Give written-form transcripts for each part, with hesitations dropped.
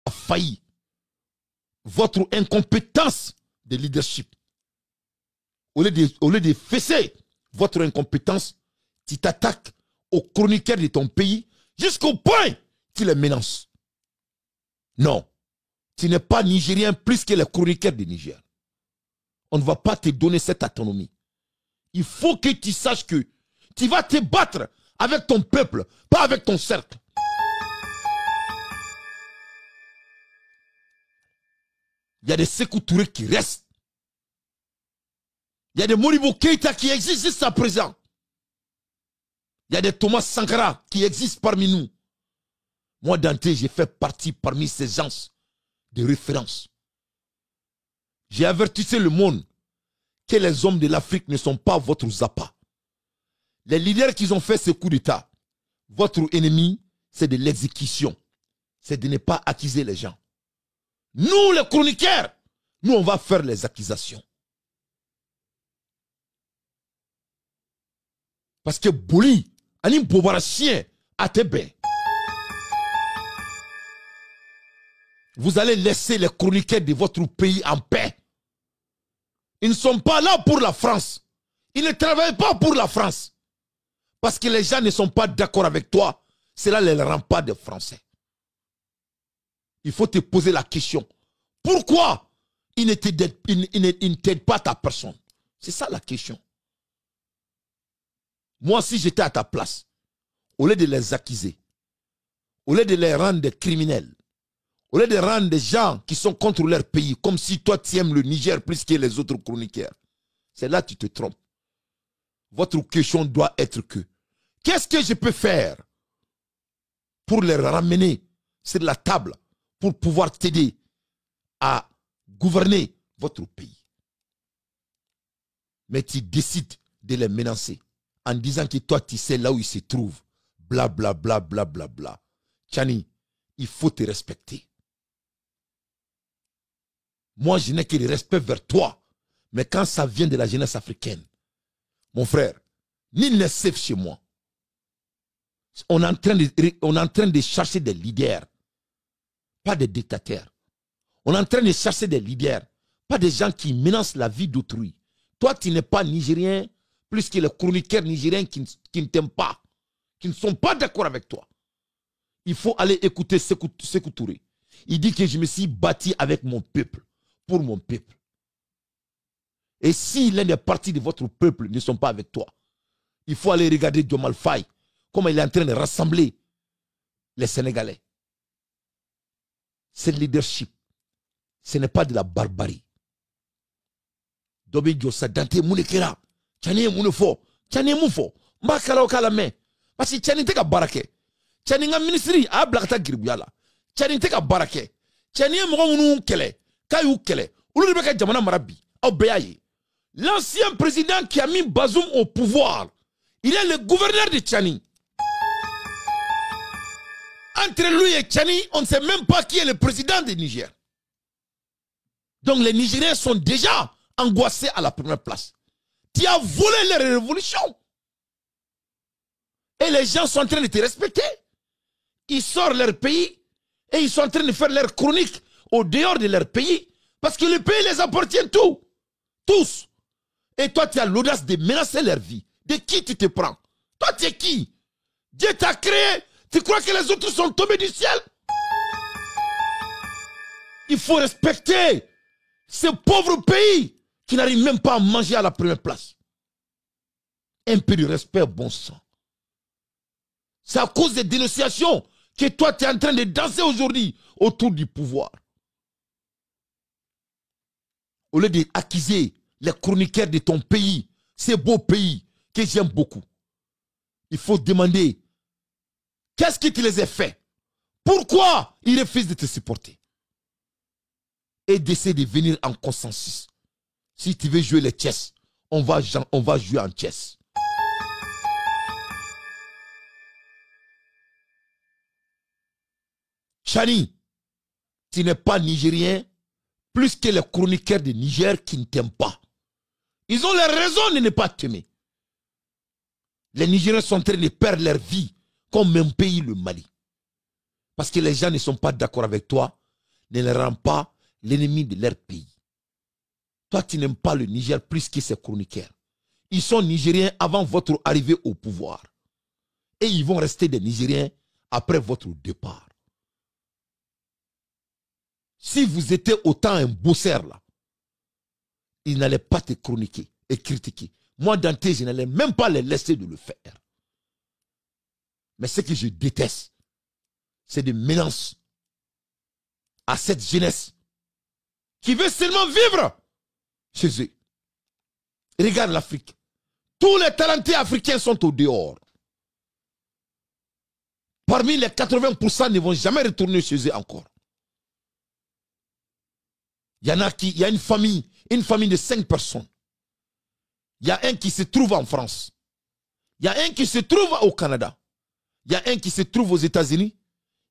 a failli. Votre incompétence de leadership. Au lieu de fesser votre incompétence, tu t'attaques aux chroniqueurs de ton pays jusqu'au point qu'il les menace. Non, tu n'es pas nigérien plus que les chroniqueurs du Niger. On ne va pas te donner cette autonomie. Il faut que tu saches que tu vas te battre avec ton peuple, pas avec ton cercle. Il y a des Sékou Touré qui restent. Il y a des Modibo Keïta qui existent jusqu'à présent. Il y a des Thomas Sankara qui existent parmi nous. Moi, Dante, j'ai fait partie parmi ces gens de référence. J'ai avertissé le monde que les hommes de l'Afrique ne sont pas votre Zappa. Les leaders qui ont fait ce coup d'État, votre ennemi, c'est de l'exécution. C'est de ne pas accuser les gens. Nous, les chroniqueurs, nous, on va faire les accusations. Parce que Boli, Anim Bobarachien, Atebe, vous allez laisser les chroniqueurs de votre pays en paix. Ils ne sont pas là pour la France. Ils ne travaillent pas pour la France. Parce que les gens ne sont pas d'accord avec toi. Cela ne les rend pas des Français. Il faut te poser la question. Pourquoi ils ne t'aident pas ta personne? C'est ça la question. Moi, si j'étais à ta place, au lieu de les accuser, au lieu de les rendre des criminels, au lieu de rendre des gens qui sont contre leur pays, comme si toi tu aimes le Niger plus que les autres chroniqueurs, c'est là que tu te trompes. Votre question doit être que, qu'est-ce que je peux faire pour les ramener sur la table, pour pouvoir t'aider à gouverner votre pays? Mais tu décides de les menacer en disant que toi tu sais là où ils se trouvent. Bla bla bla bla bla bla. Tchani, il faut te respecter. Moi, je n'ai que le respect vers toi. Mais quand ça vient de la jeunesse africaine, mon frère, nul n'est safe chez moi. On est en train de chercher des leaders, pas des dictateurs. On est en train de chercher des leaders, pas des gens qui menacent la vie d'autrui. Toi, tu n'es pas nigérien, plus que les chroniqueurs nigériens qui ne t'aiment pas, qui ne sont pas d'accord avec toi. Il faut aller écouter Sékou Touré. Il dit que je me suis bâti avec mon peuple, pour mon peuple. Et si l'un des partis de votre peuple ne sont pas avec toi, il faut aller regarder Diomaye Faye, comment il est en train de rassembler les Sénégalais. C'est le leadership. Ce n'est pas de la barbarie. Dobi Diossa Dante Mounekera, Tchani Mounefo, Tchani Moufo, Mbakala Okalame, parce que Tchani te ka barake. Tchani nga ministry a blakata giribuyala. Tchani te ka barake. Tchani mougon mounou kele, kayou kele, oulou beka jamana marabi, au beyaye. L'ancien président qui a mis Bazoum au pouvoir, il est le gouverneur de Tchani. Entre lui et Tchani, on ne sait même pas qui est le président du Niger. Donc les Nigériens sont déjà angoissés à la première place. Tu as volé leur révolution. Et les gens sont en train de te respecter. Ils sortent leur pays et ils sont en train de faire leur chronique au dehors de leur pays. Parce que le pays les appartient tout. Tous. Et toi, tu as l'audace de menacer leur vie. De qui tu te prends? Toi, tu es qui? Dieu t'a créé. Tu crois que les autres sont tombés du ciel? Il faut respecter ce pauvre pays qui n'arrive même pas à manger à la première place. Un peu de respect, bon sang. C'est à cause des dénonciations que toi, tu es en train de danser aujourd'hui autour du pouvoir. Au lieu d'accuser les chroniqueurs de ton pays, ce beau pays que j'aime beaucoup, il faut demander qu'est-ce qui te les a fait? Pourquoi ils refusent de te supporter? Et d'essayer de venir en consensus. Si tu veux jouer les chess, on va jouer en chess. Tchani, tu n'es pas nigérien plus que les chroniqueurs de Niger qui ne t'aiment pas. Ils ont les raisons de ne pas t'aimer. Les Nigériens sont en train de perdre leur vie comme un pays, le Mali. Parce que les gens ne sont pas d'accord avec toi. ne les rend pas l'ennemi de leur pays. Toi, tu n'aimes pas le Niger plus que ses chroniqueurs. Ils sont Nigériens avant votre arrivée au pouvoir. Et ils vont rester des Nigériens après votre départ. Si vous étiez autant un bosseur là, ils n'allaient pas te chroniquer et critiquer. Moi, Dante, je n'allais même pas les laisser de le faire. Mais ce que je déteste, c'est de menaces à cette jeunesse qui veut seulement vivre chez eux. Regarde l'Afrique. Tous les talentés africains sont au dehors. Parmi les 80% ne vont jamais retourner chez eux encore. Il y en a qui, il y a une famille de 5 personnes. Il y a un qui se trouve en France. Il y a un qui se trouve au Canada. Il y a un qui se trouve aux États-Unis.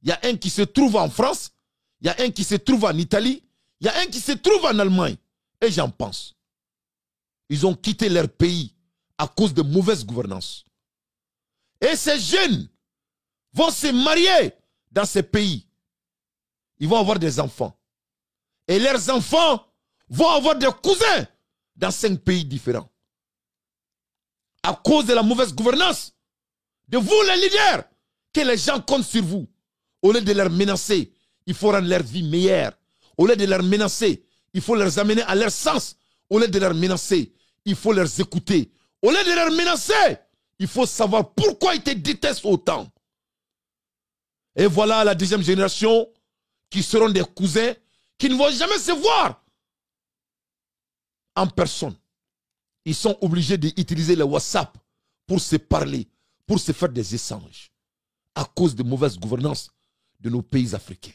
Il y a un qui se trouve en France. Il y a un qui se trouve en Italie. Il y a un qui se trouve en Allemagne. Et j'en pense. Ils ont quitté leur pays à cause de mauvaise gouvernance. Et ces jeunes vont se marier dans ces pays. Ils vont avoir des enfants. Et leurs enfants vont avoir des cousins dans 5 pays différents. À cause de la mauvaise gouvernance de vous les leaders, que les gens comptent sur vous. Au lieu de les menacer, il faut rendre leur vie meilleure. Au lieu de les menacer, il faut les amener à leur sens. Au lieu de les menacer, il faut les écouter. Au lieu de les menacer, il faut savoir pourquoi ils te détestent autant. Et voilà la deuxième génération qui seront des cousins qui ne vont jamais se voir en personne. Ils sont obligés d'utiliser le WhatsApp pour se parler, pour se faire des échanges à cause de mauvaise gouvernance de nos pays africains.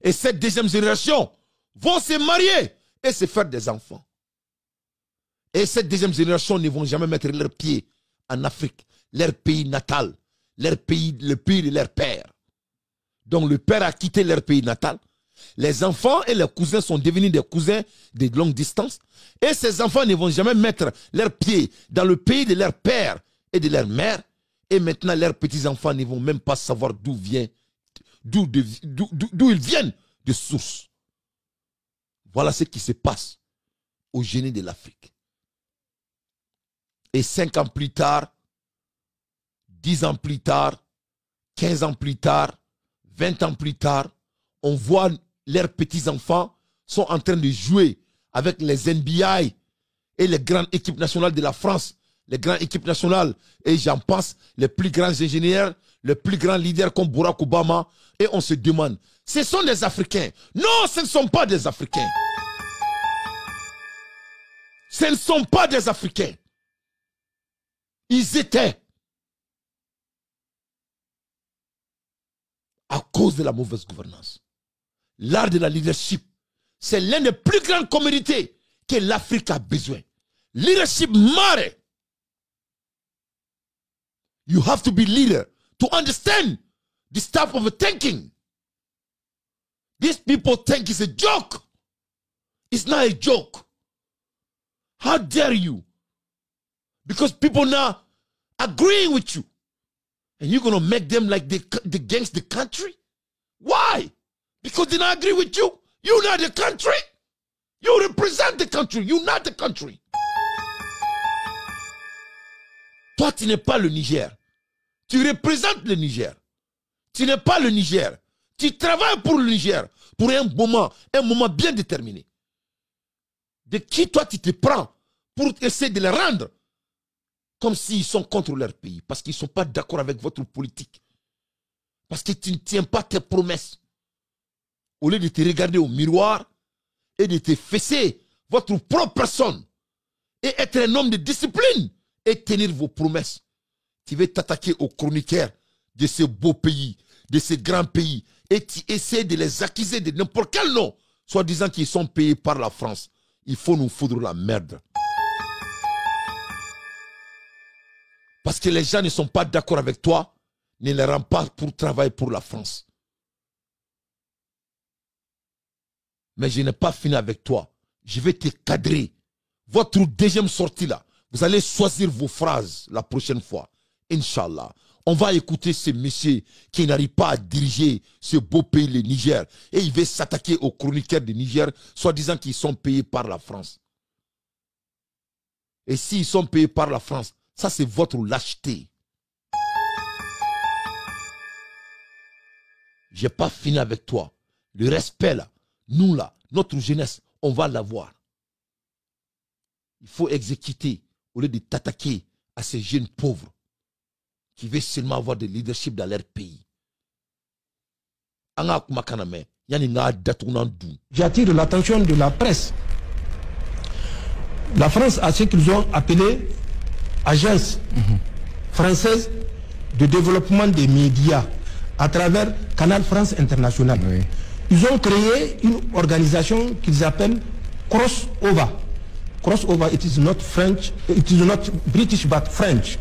Et cette deuxième génération vont se marier et se faire des enfants. Et cette deuxième génération ne vont jamais mettre leurs pieds en Afrique, leur pays natal, leur pays, le pays de leur père. Donc le père a quitté leur pays natal. Les enfants et les cousins sont devenus des cousins de longue distance. Et ces enfants ne vont jamais mettre leurs pieds dans le pays de leur père et de leur mère. Et maintenant, leurs petits-enfants ne vont même pas savoir d'où ils viennent de source. Voilà ce qui se passe au génie de l'Afrique. Et 5 ans plus tard, 10 ans plus tard, 15 ans plus tard, 20 ans plus tard, on voit leurs petits-enfants sont en train de jouer avec les NBA et les grandes équipes nationales de la France, les grandes équipes nationales, et j'en pense, les plus grands ingénieurs, les plus grands leaders comme Barack Obama, et on se demande, ce sont des Africains. Non, ce ne sont pas des Africains. Ce ne sont pas des Africains. Ils étaient. À cause de la mauvaise gouvernance. L'art de la leadership, c'est l'une des plus grandes commodités que l'Afrique a besoin. Leadership matters. You have to be leader to understand this type of thinking. These people think it's a joke. It's not a joke. How dare you? Because people now agreeing with you. And you're going to make them like the against the country? Why? Because they don't agree with you. You're not the country. You represent the country. You're not the country. Toi, tu n'es pas le Niger. Tu représentes le Niger. Tu n'es pas le Niger. Tu travailles pour le Niger. Pour un moment bien déterminé. De qui toi tu te prends pour essayer de les rendre comme s'ils sont contre leur pays. Parce qu'ils ne sont pas d'accord avec votre politique. Parce que tu ne tiens pas tes promesses. Au lieu de te regarder au miroir et de te fesser votre propre personne et être un homme de discipline et tenir vos promesses, tu veux t'attaquer aux chroniqueurs de ce beau pays, de ce grand pays, et tu essaies de les accuser de n'importe quel nom, soit disant qu'ils sont payés par la France. Il faut nous foutre la merde. Parce que les gens ne sont pas d'accord avec toi, ne les rends pas pour travailler pour la France. Mais je n'ai pas fini avec toi. Je vais te cadrer. Votre deuxième sortie là, vous allez choisir vos phrases la prochaine fois. Inch'Allah. On va écouter ce monsieur qui n'arrive pas à diriger ce beau pays, le Niger. Et il veut s'attaquer aux chroniqueurs du Niger, soi-disant qu'ils sont payés par la France. Et s'ils sont payés par la France, ça c'est votre lâcheté. Je n'ai pas fini avec toi. Le respect là, nous là, notre jeunesse, on va l'avoir. Il faut exécuter au lieu de t'attaquer à ces jeunes pauvres qui veulent seulement avoir de leadership dans leur pays. J'attire l'attention de la presse. La France a ce qu'ils ont appelé Agence française de développement des médias à travers Canal France International. Oui. Ils ont créé une organisation qu'ils appellent Crossover. Crossover, it is not French, it is not British but French.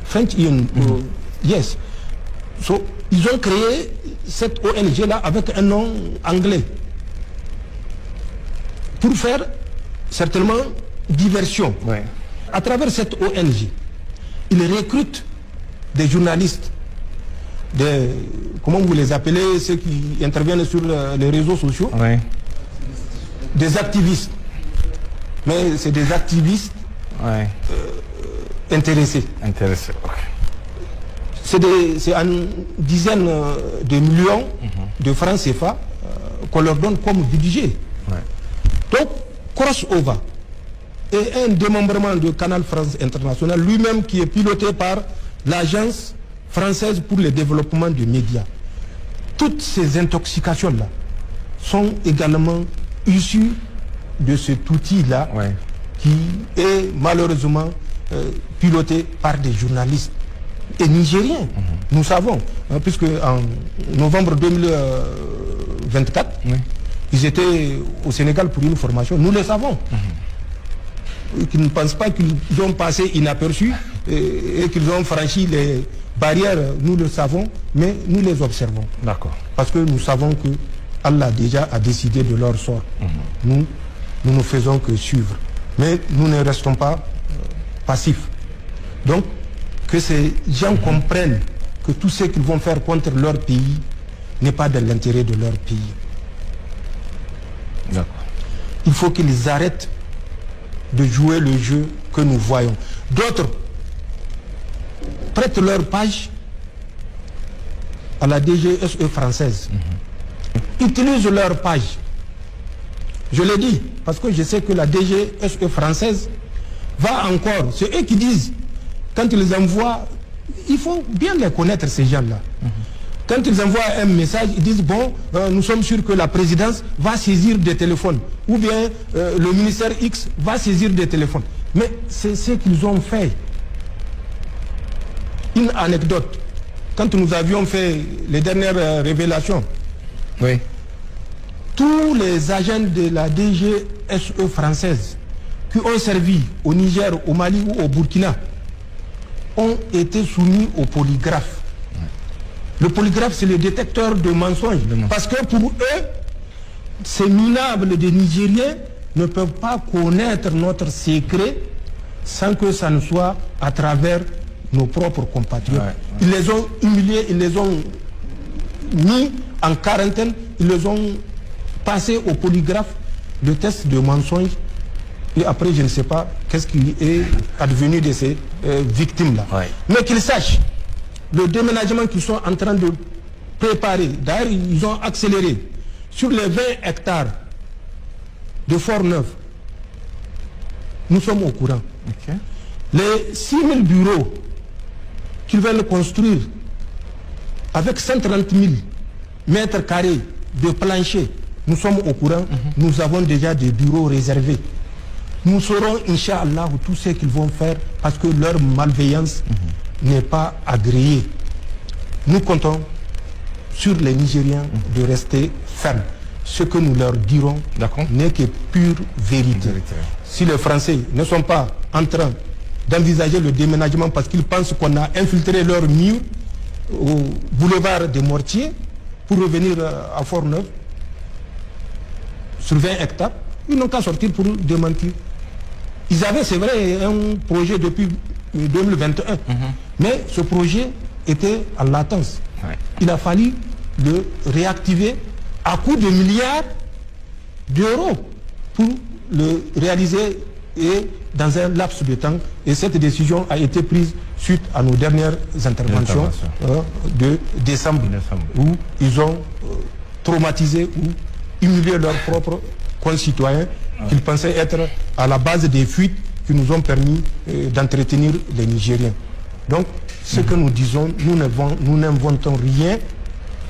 French, yes. So, ils ont créé cette ONG-là avec un nom anglais pour faire certainement diversion. Oui. À travers cette ONG, ils recrutent des journalistes, comment vous les appelez, ceux qui interviennent sur les réseaux sociaux, oui. Des activistes. Mais c'est des activistes oui. Intéressés. Intéressés, ok. C'est une dizaine de millions de francs CFA qu'on leur donne comme budget. Ouais. Donc, Crossover est un démembrement de Canal France International, lui-même qui est piloté par l'Agence française pour le développement des médias. Toutes ces intoxications-là sont également issues de cet outil-là ouais. Qui est malheureusement piloté par des journalistes et nigériens. Nous savons, hein, puisque en novembre 2024, oui. Ils étaient au Sénégal pour une formation, nous le savons. Qu'ils ne pensent pas qu'ils ont passé inaperçus et qu'ils ont franchi les barrières, nous le savons, mais nous les observons. D'accord. Parce que nous savons que Allah déjà a décidé de leur sort. Nous ne faisons que suivre. Mais nous ne restons pas passifs. Donc, que ces gens comprennent que tout ce qu'ils vont faire contre leur pays n'est pas dans l'intérêt de leur pays. Il faut qu'ils arrêtent de jouer le jeu que nous voyons. D'autres prêtent leur page à la DGSE française. Utilisent leur page. Je le dis parce que je sais que la DGSE française va encore. C'est eux qui disent, quand ils envoient, il faut bien les connaître ces gens-là. Quand ils envoient un message, ils disent, bon, nous sommes sûrs que la présidence va saisir des téléphones. Ou bien le ministère X va saisir des téléphones. Mais c'est ce qu'ils ont fait. Une anecdote. Quand nous avions fait les dernières révélations, oui. Tous les agents de la DGSE française qui ont servi au Niger, au Mali ou au Burkina ont été soumis au polygraphe. Le polygraphe, c'est le détecteur de mensonges. Parce que pour eux, ces minables des Nigériens ne peuvent pas connaître notre secret sans que ça ne soit à travers nos propres compatriotes. Ouais, ouais. Ils les ont humiliés, ils les ont mis en quarantaine, ils les ont passés au polygraphe, le test de mensonges. Et après, je ne sais pas qu'est-ce qui est advenu de ces victimes-là. Ouais. Mais qu'ils sachent, le déménagement qu'ils sont en train de préparer, d'ailleurs, ils ont accéléré sur les 20 hectares de Fort-Neuf. Nous sommes au courant. Okay. Les 6000 bureaux qu'ils veulent construire avec 130 000 mètres carrés de plancher, nous sommes au courant. Nous avons déjà des bureaux réservés. Nous saurons, Inch'Allah, tout ce qu'ils vont faire parce que leur malveillance n'est pas agréée. Nous comptons sur les Nigériens de rester fermes. Ce que nous leur dirons n'est que pure vérité. Si les Français ne sont pas en train d'envisager le déménagement parce qu'ils pensent qu'on a infiltré leur mur au boulevard des Mortiers pour revenir à Fort-Neuf sur 20 hectares, ils n'ont qu'à sortir pour démentir. Ils avaient, c'est vrai, un projet depuis 2021. Mais ce projet était en latence. Ouais. Il a fallu le réactiver à coût de milliards d'euros pour le réaliser et dans un laps de temps. Et cette décision a été prise suite à nos dernières interventions de décembre, où ils ont traumatisé ou humilié leurs propres concitoyens qu'ils pensaient être à la base des fuites qui nous ont permis d'entretenir les Nigériens. Donc, ce que nous disons, nous n'inventons rien,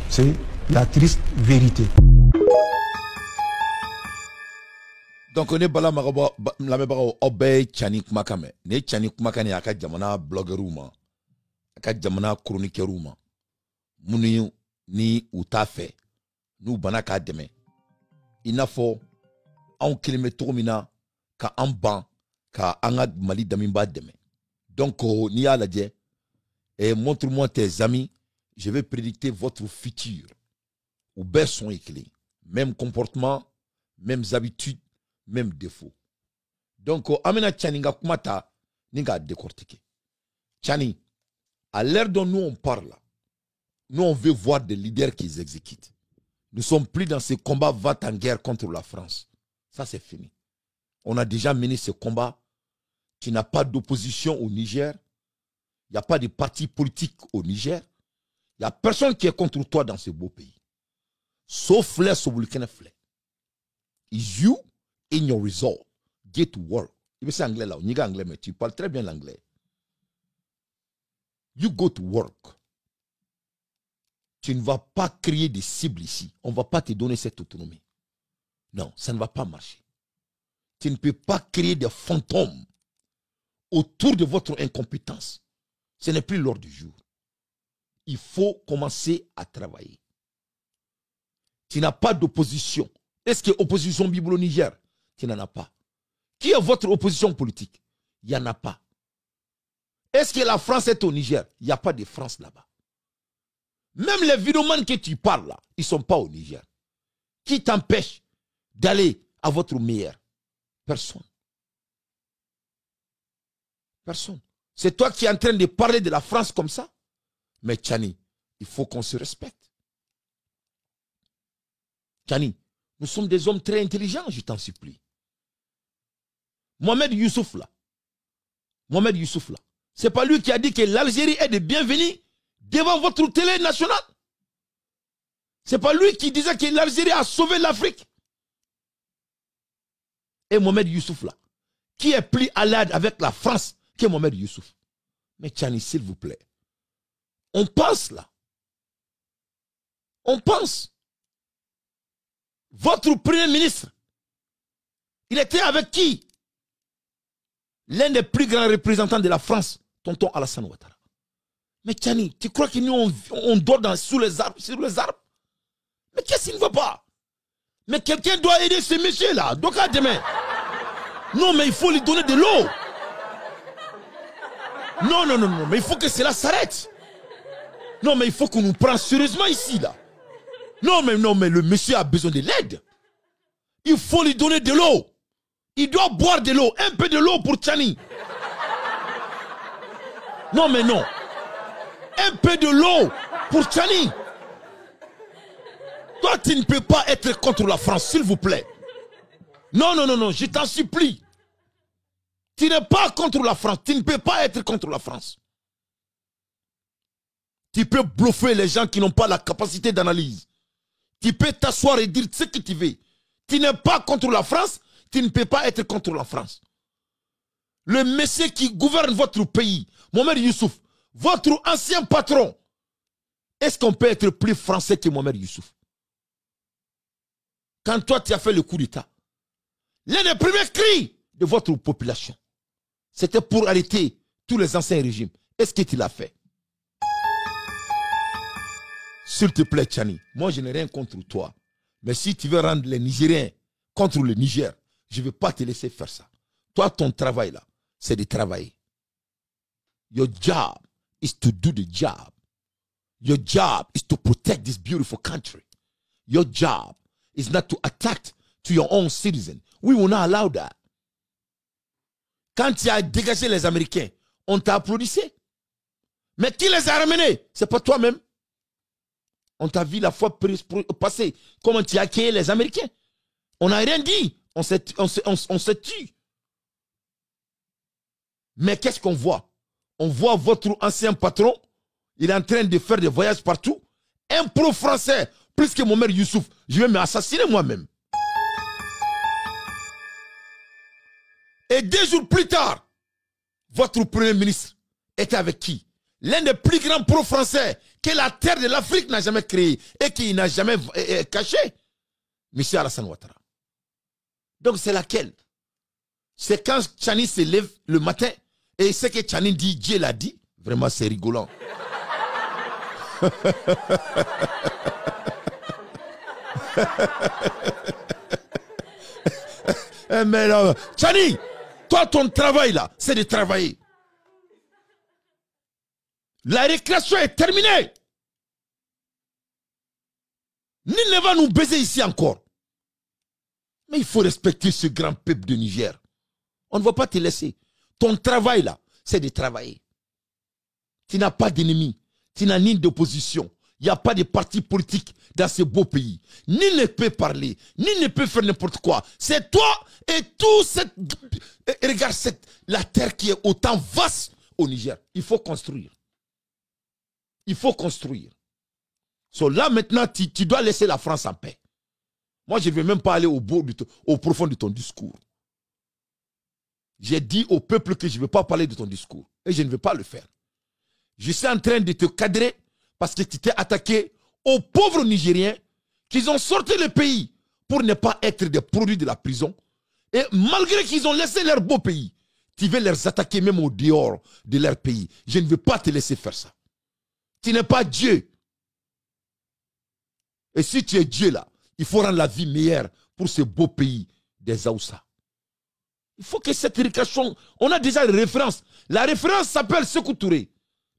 c'est la triste vérité. Donc on est bala maraba la me baga obey chani kumakame ne chani kumakane aka jamana bloggeruma aka jamana chroniqueruma munu ni utafe nous bana ka deme inafo on kilometre mina ka amban ka anga mali damimba deme donc ni ala die et montre-moi tes amis, je vais prédicter votre futur ou ben son éclair, même comportement, mêmes habitudes, même défaut. Donc, amena Tchaninga Kumata, ninga décortiquer. Tchani, à l'heure dont nous on parle, nous on veut voir des leaders qui exécutent. Nous sommes plus dans ce combat va en guerre contre la France. Ça c'est fini. On a déjà mené ce combat. Tu n'as pas d'opposition au Niger. Il n'y a pas de parti politique au Niger. Il n'y a personne qui est contre toi dans ce beau pays. Sauf les Soboulkene Flé. You in your resolve. Get to work. Il veut anglais là. On y anglais, mais tu parles très bien l'anglais. You go to work. Tu ne vas pas créer des cibles ici. On ne va pas te donner cette autonomie. Non, ça ne va pas marcher. Tu ne peux pas créer des fantômes autour de votre incompétence. Ce n'est plus l'ordre du jour. Il faut commencer à travailler. Tu n'as pas d'opposition. Est-ce qu'il y a opposition Bible au Niger? Tu n'en as pas. Qui est votre opposition politique? Il n'y en a pas. Est-ce que la France est au Niger? Il n'y a pas de France là-bas. Même les vidéomans que tu parles là, ils ne sont pas au Niger. Qui t'empêche d'aller à votre meilleur? Personne. Personne. C'est toi qui es en train de parler de la France comme ça. Mais Tchani, il faut qu'on se respecte. Tchani, nous sommes des hommes très intelligents, je t'en supplie. Mohamed Youssouf là, c'est pas lui qui a dit que l'Algérie est de bienvenue devant votre télé nationale. C'est pas lui qui disait que l'Algérie a sauvé l'Afrique. Et Mohamed Youssouf là, qui est plus à l'aide avec la France que Mohamed Youssouf. Mais Tchani, s'il vous plaît, on pense là. On pense. Votre premier ministre, il était avec qui? L'un des plus grands représentants de la France, tonton Alassane Ouattara. Mais Tchani, tu crois que nous on dort sous les arbres, sur les arbres? Mais qu'est-ce qu'il ne va pas? Mais quelqu'un doit aider ce monsieur-là. Donc à demain. Non, mais il faut lui donner de l'eau. Non, mais il faut que cela s'arrête. Non, mais il faut qu'on nous prenne sérieusement ici, là. Non, mais le monsieur a besoin de l'aide. Il faut lui donner de l'eau. Il doit boire de l'eau. Un peu de l'eau pour Tchani. Non, mais non. Un peu de l'eau pour Tchani. Toi, tu ne peux pas être contre la France, s'il vous plaît. Non, je t'en supplie. Tu n'es pas contre la France. Tu ne peux pas être contre la France. Tu peux bluffer les gens qui n'ont pas la capacité d'analyse. Tu peux t'asseoir et dire ce que tu veux. Tu n'es pas contre la France. Tu ne peux pas être contre la France. Le monsieur qui gouverne votre pays, Mohamed Youssouf, votre ancien patron, est-ce qu'on peut être plus français que Mohamed Youssouf? Quand toi tu as fait le coup d'État, l'un des premiers cris de votre population, c'était pour arrêter tous les anciens régimes. Est-ce que tu l'as fait? S'il te plaît, Tchani, moi je n'ai rien contre toi. Mais si tu veux rendre les Nigériens contre le Niger, je ne vais pas te laisser faire ça. Toi, ton travail là, c'est de travailler. Your job is to do the job. Your job is to protect this beautiful country. Your job is not to attack to your own citizens. We will not allow that. Quand tu as dégagé les Américains, on t'a applaudi. Mais qui les a ramenés? C'est pas toi-même. On t'a vu la fois passée. Comment tu as accueilli les Américains? On n'a rien dit. On se tue. Mais qu'est-ce qu'on voit? On voit votre ancien patron. Il est en train de faire des voyages partout. Un pro-français, plus que mon mère Youssouf. Je vais m'assassiner moi-même. Et 2 jours plus tard, votre premier ministre était avec qui? L'un des plus grands pro-français que la terre de l'Afrique n'a jamais créé et qui n'a jamais caché. M. Alassane Ouattara. Donc c'est laquelle? C'est quand Tchani se lève le matin et ce que Tchani dit, Dieu l'a dit. Vraiment c'est rigolant. Mais là, Tchani, toi ton travail là, c'est de travailler. La récréation est terminée. Nul ne va nous baiser ici encore. Mais il faut respecter ce grand peuple de Niger. On ne va pas te laisser. Ton travail là, c'est de travailler. Tu n'as pas d'ennemis. Tu n'as ni d'opposition. Il n'y a pas de parti politique dans ce beau pays. Nul ne peut parler. Nul ne peut faire n'importe quoi. C'est toi et tout cette... Regarde la terre qui est autant vaste au Niger. Il faut construire. Il faut construire. So là maintenant, tu dois laisser la France en paix. Moi, je ne vais même pas aller au profond de ton discours. J'ai dit au peuple que je ne veux pas parler de ton discours. Et je ne vais pas le faire. Je suis en train de te cadrer parce que tu t'es attaqué aux pauvres Nigériens qui ont sorti le pays pour ne pas être des produits de la prison. Et malgré qu'ils ont laissé leur beau pays, tu veux les attaquer même au dehors de leur pays. Je ne veux pas te laisser faire ça. Tu n'es pas Dieu. Et si tu es Dieu là, il faut rendre la vie meilleure pour ce beau pays des Aoussa. Il faut que cette éducation, on a déjà une référence. La référence s'appelle Sékou Touré.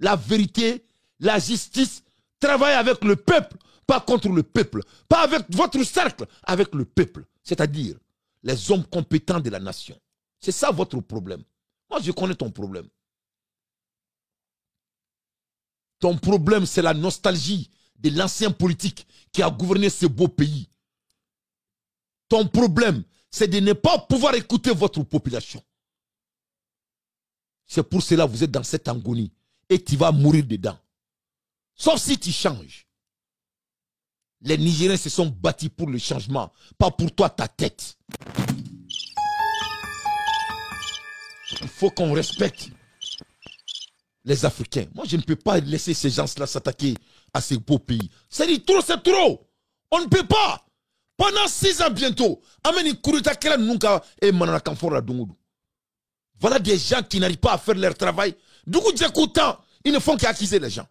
La vérité, la justice, travailler avec le peuple, pas contre le peuple. Pas avec votre cercle, avec le peuple. C'est-à-dire les hommes compétents de la nation. C'est ça votre problème. Moi, je connais ton problème. Ton problème, c'est la nostalgie de l'ancien politique qui a gouverné ce beau pays. Ton problème, c'est de ne pas pouvoir écouter votre population. C'est pour cela que vous êtes dans cette agonie et tu vas mourir dedans. Sauf si tu changes. Les Nigériens se sont battus pour le changement, pas pour toi, ta tête. Il faut qu'on respecte les Africains. Moi, je ne peux pas laisser ces gens-là s'attaquer à ces beaux pays. C'est trop, c'est trop. On ne peut pas. Pendant 6 ans bientôt, voilà des gens qui n'arrivent pas à faire leur travail. Du coup, ils ne font qu'accuser les gens.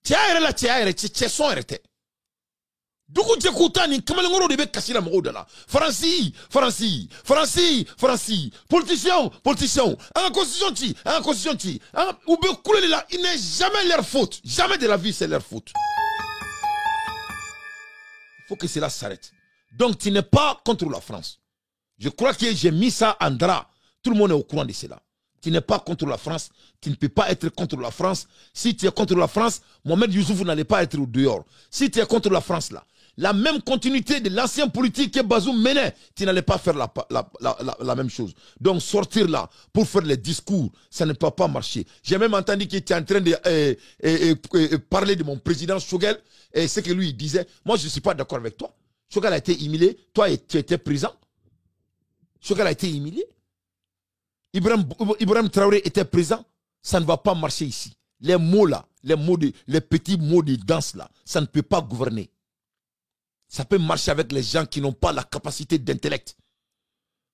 Politiciens, il n'est jamais leur faute. Jamais de la vie, c'est leur faute. Il faut que cela s'arrête. Donc, tu n'es pas contre la France. Je crois que j'ai mis ça en drap. Tout le monde est au courant de cela. Tu n'es pas contre la France. Tu ne peux pas être contre la France. Si tu es contre la France, Mohamed Youssouf n'allait pas être au dehors. Si tu es contre la France, là, la même continuité de l'ancien politique que Bazoum menait, tu n'allais pas faire la même chose. Donc, sortir là pour faire les discours, ça ne peut pas marcher. J'ai même entendu que tu es en train de parler de mon président Choguel et ce que lui disait. Moi, je ne suis pas d'accord avec toi. Choguel a été humilié. Toi, tu étais présent. Choguel a été humilié. Ibrahim Traoré était présent. Ça ne va pas marcher ici. Les mots là, les petits mots de danse là, ça ne peut pas gouverner. Ça peut marcher avec les gens qui n'ont pas la capacité d'intellect.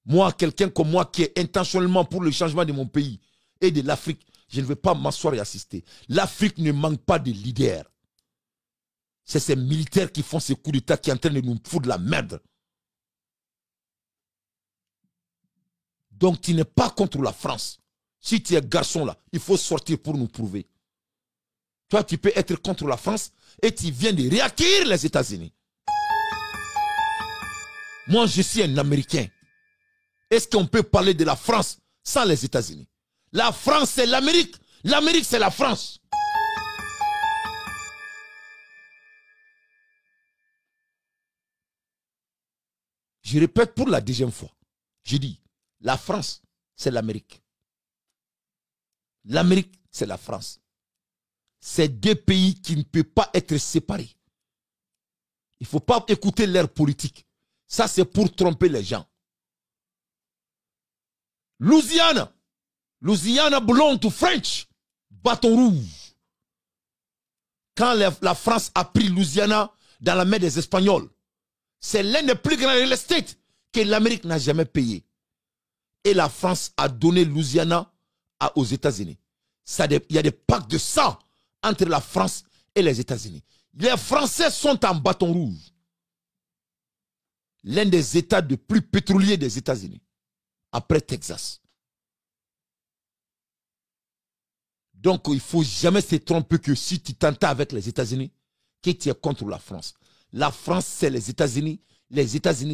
Moi, quelqu'un comme moi qui est intentionnellement pour le changement de mon pays et de l'Afrique, je ne vais pas m'asseoir et assister. L'Afrique ne manque pas de leaders. C'est ces militaires qui font ces coups d'État qui sont en train de nous foutre de la merde. Donc tu n'es pas contre la France. Si tu es garçon là, il faut sortir pour nous prouver. Toi, tu peux être contre la France et tu viens de réacquérir les États-Unis. Moi, je suis un Américain. Est-ce qu'on peut parler de la France sans les États-Unis? La France, c'est l'Amérique. L'Amérique, c'est la France. Je répète pour la deuxième fois. Je dis, la France, c'est l'Amérique. L'Amérique, c'est la France. C'est deux pays qui ne peuvent pas être séparés. Il ne faut pas écouter leur politique. Ça, c'est pour tromper les gens. Louisiana belong to French. Bâton rouge. Quand la France a pris Louisiana dans la main des Espagnols, c'est l'un des plus grands real estate que l'Amérique n'a jamais payé. Et la France a donné Louisiana aux États-Unis. Il y a des pactes de sang entre la France et les États-Unis. Les Français sont en bâton rouge. L'un des États les plus pétroliers des États-Unis, après Texas. Donc, il ne faut jamais se tromper que si tu t'entends avec les États-Unis, que tu es contre la France. La France, c'est les États-Unis,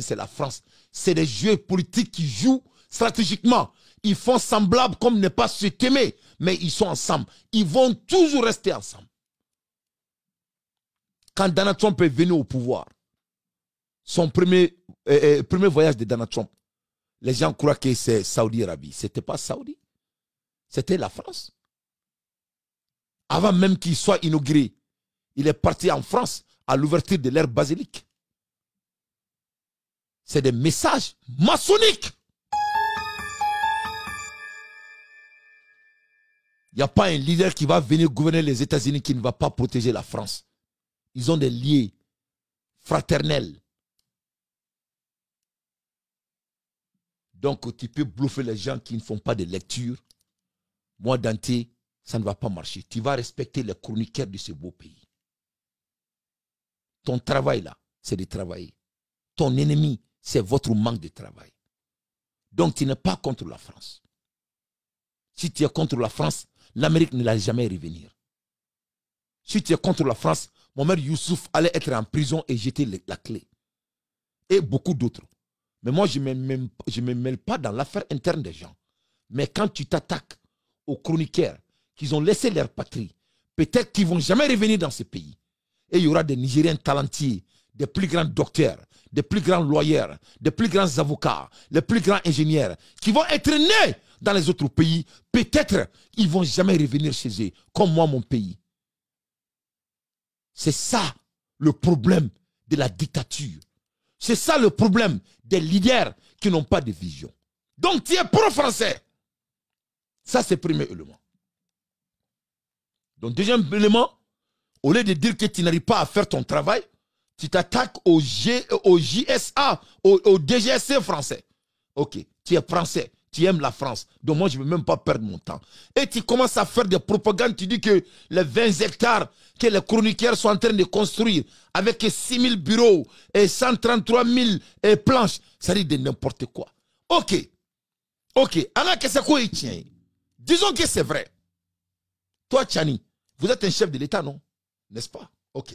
c'est la France. C'est des jeux politiques qui jouent stratégiquement. Ils font semblable comme ne pas se t'aimer, mais ils sont ensemble. Ils vont toujours rester ensemble. Quand Donald Trump est venu au pouvoir, son premier voyage de Donald Trump, les gens croient que c'est Saudi Arabie. Ce n'était pas Saudi, c'était la France. Avant même qu'il soit inauguré, il est parti en France à l'ouverture de l'ère basilique. C'est des messages maçonniques. Il n'y a pas un leader qui va venir gouverner les États-Unis qui ne va pas protéger la France. Ils ont des liens fraternels. Donc, tu peux bluffer les gens qui ne font pas de lecture. Moi, Dante, ça ne va pas marcher. Tu vas respecter les chroniqueurs de ce beau pays. Ton travail, là, c'est de travailler. Ton ennemi, c'est votre manque de travail. Donc, tu n'es pas contre la France. Si tu es contre la France, l'Amérique ne l'a jamais revenir. Si tu es contre la France, Mohamed Youssouf allait être en prison et jeter la clé. Et beaucoup d'autres. Mais moi, je ne me mêle pas dans l'affaire interne des gens. Mais quand tu t'attaques aux chroniqueurs qui ont laissé leur patrie, peut-être qu'ils ne vont jamais revenir dans ce pays. Et il y aura des Nigériens talentueux, des plus grands docteurs, des plus grands lawyers, des plus grands avocats, les plus grands ingénieurs qui vont être nés dans les autres pays. Peut-être qu'ils ne vont jamais revenir chez eux, comme moi, mon pays. C'est ça le problème de la dictature. C'est ça le problème des leaders qui n'ont pas de vision. Donc tu es pro-français. Ça, c'est le premier élément. Donc, deuxième élément, au lieu de dire que tu n'arrives pas à faire ton travail, tu t'attaques au JSA, au DGSC français. Ok, tu es français, tu aimes la France. Donc moi, je ne veux même pas perdre mon temps. Et tu commences à faire des propagandes, tu dis que les 20 hectares que les chroniqueurs sont en train de construire avec 6 000 bureaux et 133 000 planches, ça dit de n'importe quoi. Ok, alors que c'est quoi il tient? Disons que c'est vrai. Toi, Tchani, vous êtes un chef de l'État, non? N'est-ce pas? Ok.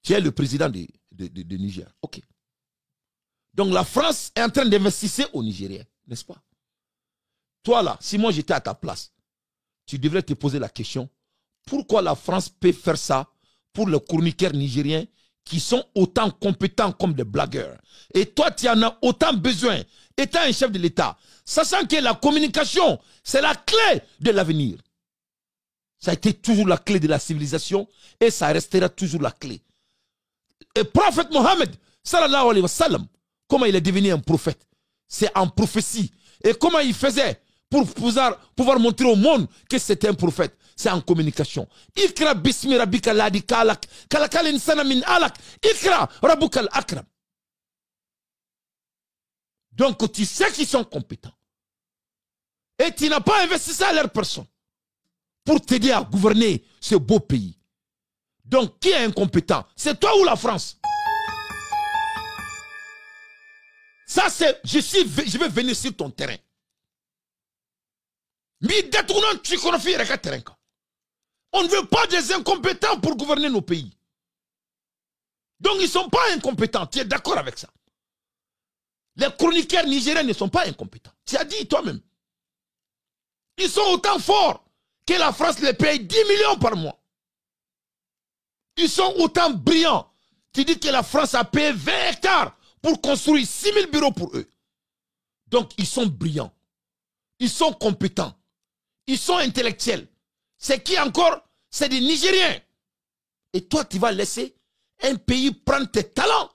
Tu es le président de Niger. Ok. Donc la France est en train d'investir au Nigérien, n'est-ce pas? Toi là, si moi j'étais à ta place, tu devrais te poser la question, pourquoi la France peut faire ça pour les chroniqueurs nigériens qui sont autant compétents comme des blagueurs? Et toi, tu en as autant besoin, étant un chef de l'État, sachant que la communication, c'est la clé de l'avenir. Ça a été toujours la clé de la civilisation et ça restera toujours la clé. Et prophète Mohammed, sallallahu alayhi wa sallam, comment il est devenu un prophète? C'est en prophétie. Et comment il faisait pour pouvoir montrer au monde que c'était un prophète? C'est en communication. Ikra bismi rabbika ladi kalak, kalakal insana min alak, ikra rabbukal akram. Donc tu sais qu'ils sont compétents. Et tu n'as pas investi ça à leur personne pour t'aider à gouverner ce beau pays. Donc qui est incompétent? C'est toi ou la France? Ça c'est, je vais venir sur ton terrain. On ne veut pas des incompétents pour gouverner nos pays. Donc ils ne sont pas incompétents. Tu es d'accord avec ça? Les chroniqueurs nigériens ne sont pas incompétents. Tu as dit toi-même. Ils sont autant forts que la France les paye 10 millions par mois. Ils sont autant brillants. Tu dis que la France a payé 20 hectares pour construire 6 000 bureaux pour eux. Donc, ils sont brillants. Ils sont compétents. Ils sont intellectuels. C'est qui encore? C'est des Nigériens. Et toi, tu vas laisser un pays prendre tes talents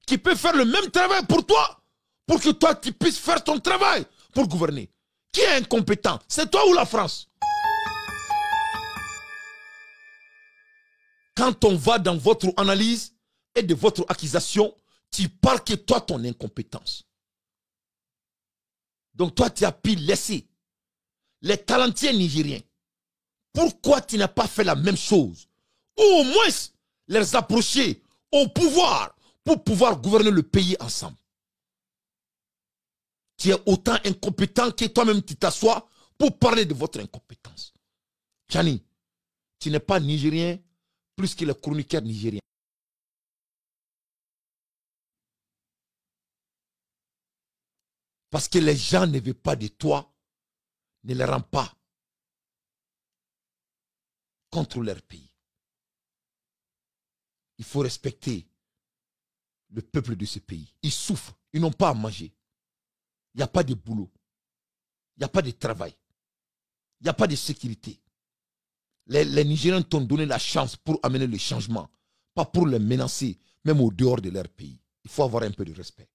qui peut faire le même travail pour toi, pour que toi, tu puisses faire ton travail pour gouverner. Qui est incompétent? C'est toi ou la France? Quand on va dans votre analyse et de votre accusation, tu parles que toi, ton incompétence. Donc toi, tu as pu laisser les talentueux nigériens. Pourquoi tu n'as pas fait la même chose? Ou au moins les approcher au pouvoir pour pouvoir gouverner le pays ensemble. Tu es autant incompétent que toi-même tu t'assois pour parler de votre incompétence. Tchani, tu n'es pas nigérien plus que les chroniqueurs nigériens. Parce que les gens ne veulent pas de toi, ne les rend pas contre leur pays. Il faut respecter le peuple de ce pays. Ils souffrent, ils n'ont pas à manger. Il n'y a pas de boulot. Il n'y a pas de travail. Il n'y a pas de sécurité. Les Nigériens t'ont donné la chance pour amener le changement, pas pour les menacer, même au dehors de leur pays. Il faut avoir un peu de respect.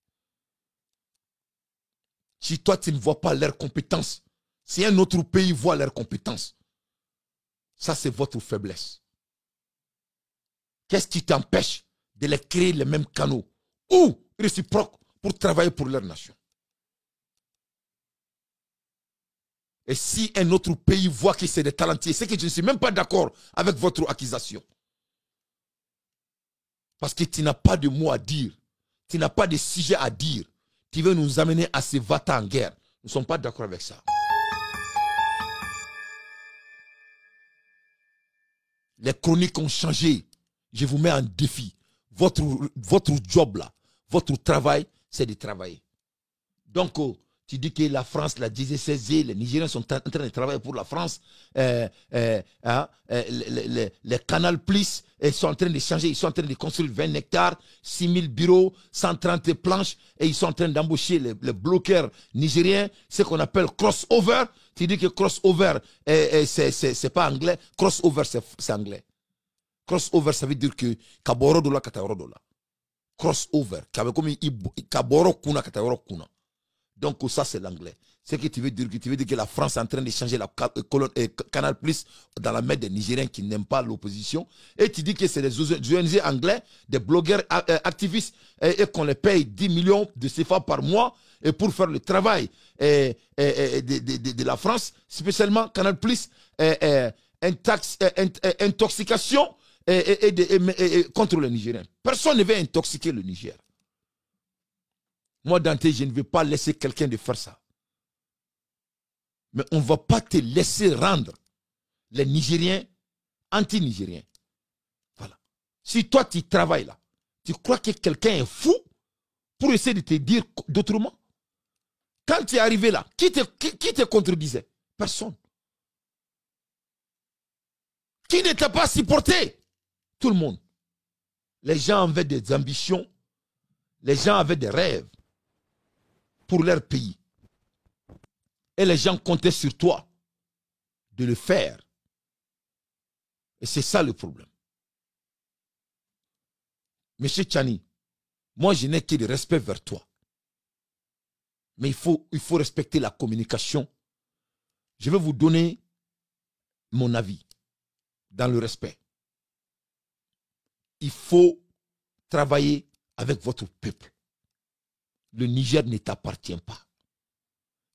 Si toi, tu ne vois pas leurs compétences, si un autre pays voit leurs compétences, ça, c'est votre faiblesse. Qu'est-ce qui t'empêche de les créer les mêmes canaux ou réciproques pour travailler pour leur nation? Et si un autre pays voit que c'est des talentueux, c'est que je ne suis même pas d'accord avec votre accusation. Parce que tu n'as pas de mots à dire, tu n'as pas de sujet à dire. Tu veux nous amener à se battre en guerre. Nous ne sommes pas d'accord avec ça. Les chroniques ont changé. Je vous mets en défi. Votre job là, votre travail, c'est de travailler. Donc, tu dis que la France, la DGCG, les Nigériens sont en train de travailler pour la France. Les Canal Plus sont en train de changer. Ils sont en train de construire 20 hectares, 6 000 bureaux, 130 planches. Et ils sont en train d'embaucher les bloqueurs nigériens, ce qu'on appelle crossover. Tu dis que crossover, c'est pas anglais. Crossover, c'est anglais. Crossover, ça veut dire que kaboro dola kataworo dola. Crossover, kaboro kuna kataworo kuna. Donc ça c'est l'anglais. Ce que tu veux dire que la France est en train de changer la Canal Plus dans la main des Nigériens qui n'aiment pas l'opposition. Et tu dis que c'est des ONG anglais, des blogueurs activistes, et qu'on les paye 10 millions de CFA par mois et pour faire le travail de la France, spécialement Canal Plus, intoxication contre les Nigériens. Personne ne veut intoxiquer le Niger. Moi, Dante, je ne vais pas laisser quelqu'un de faire ça. Mais on ne va pas te laisser rendre les Nigériens anti-Nigériens. Voilà. Si toi, tu travailles là, tu crois que quelqu'un est fou pour essayer de te dire d'autrement? Quand tu es arrivé là, qui te contredisait? Personne. Qui ne t'a pas supporté? Tout le monde. Les gens avaient des ambitions, les gens avaient des rêves pour leur pays. Et les gens comptaient sur toi de le faire. Et c'est ça le problème. Monsieur Tchani, moi je n'ai que de respect vers toi. Mais il faut respecter la communication. Je vais vous donner mon avis dans le respect. Il faut travailler avec votre peuple. Le Niger ne t'appartient pas.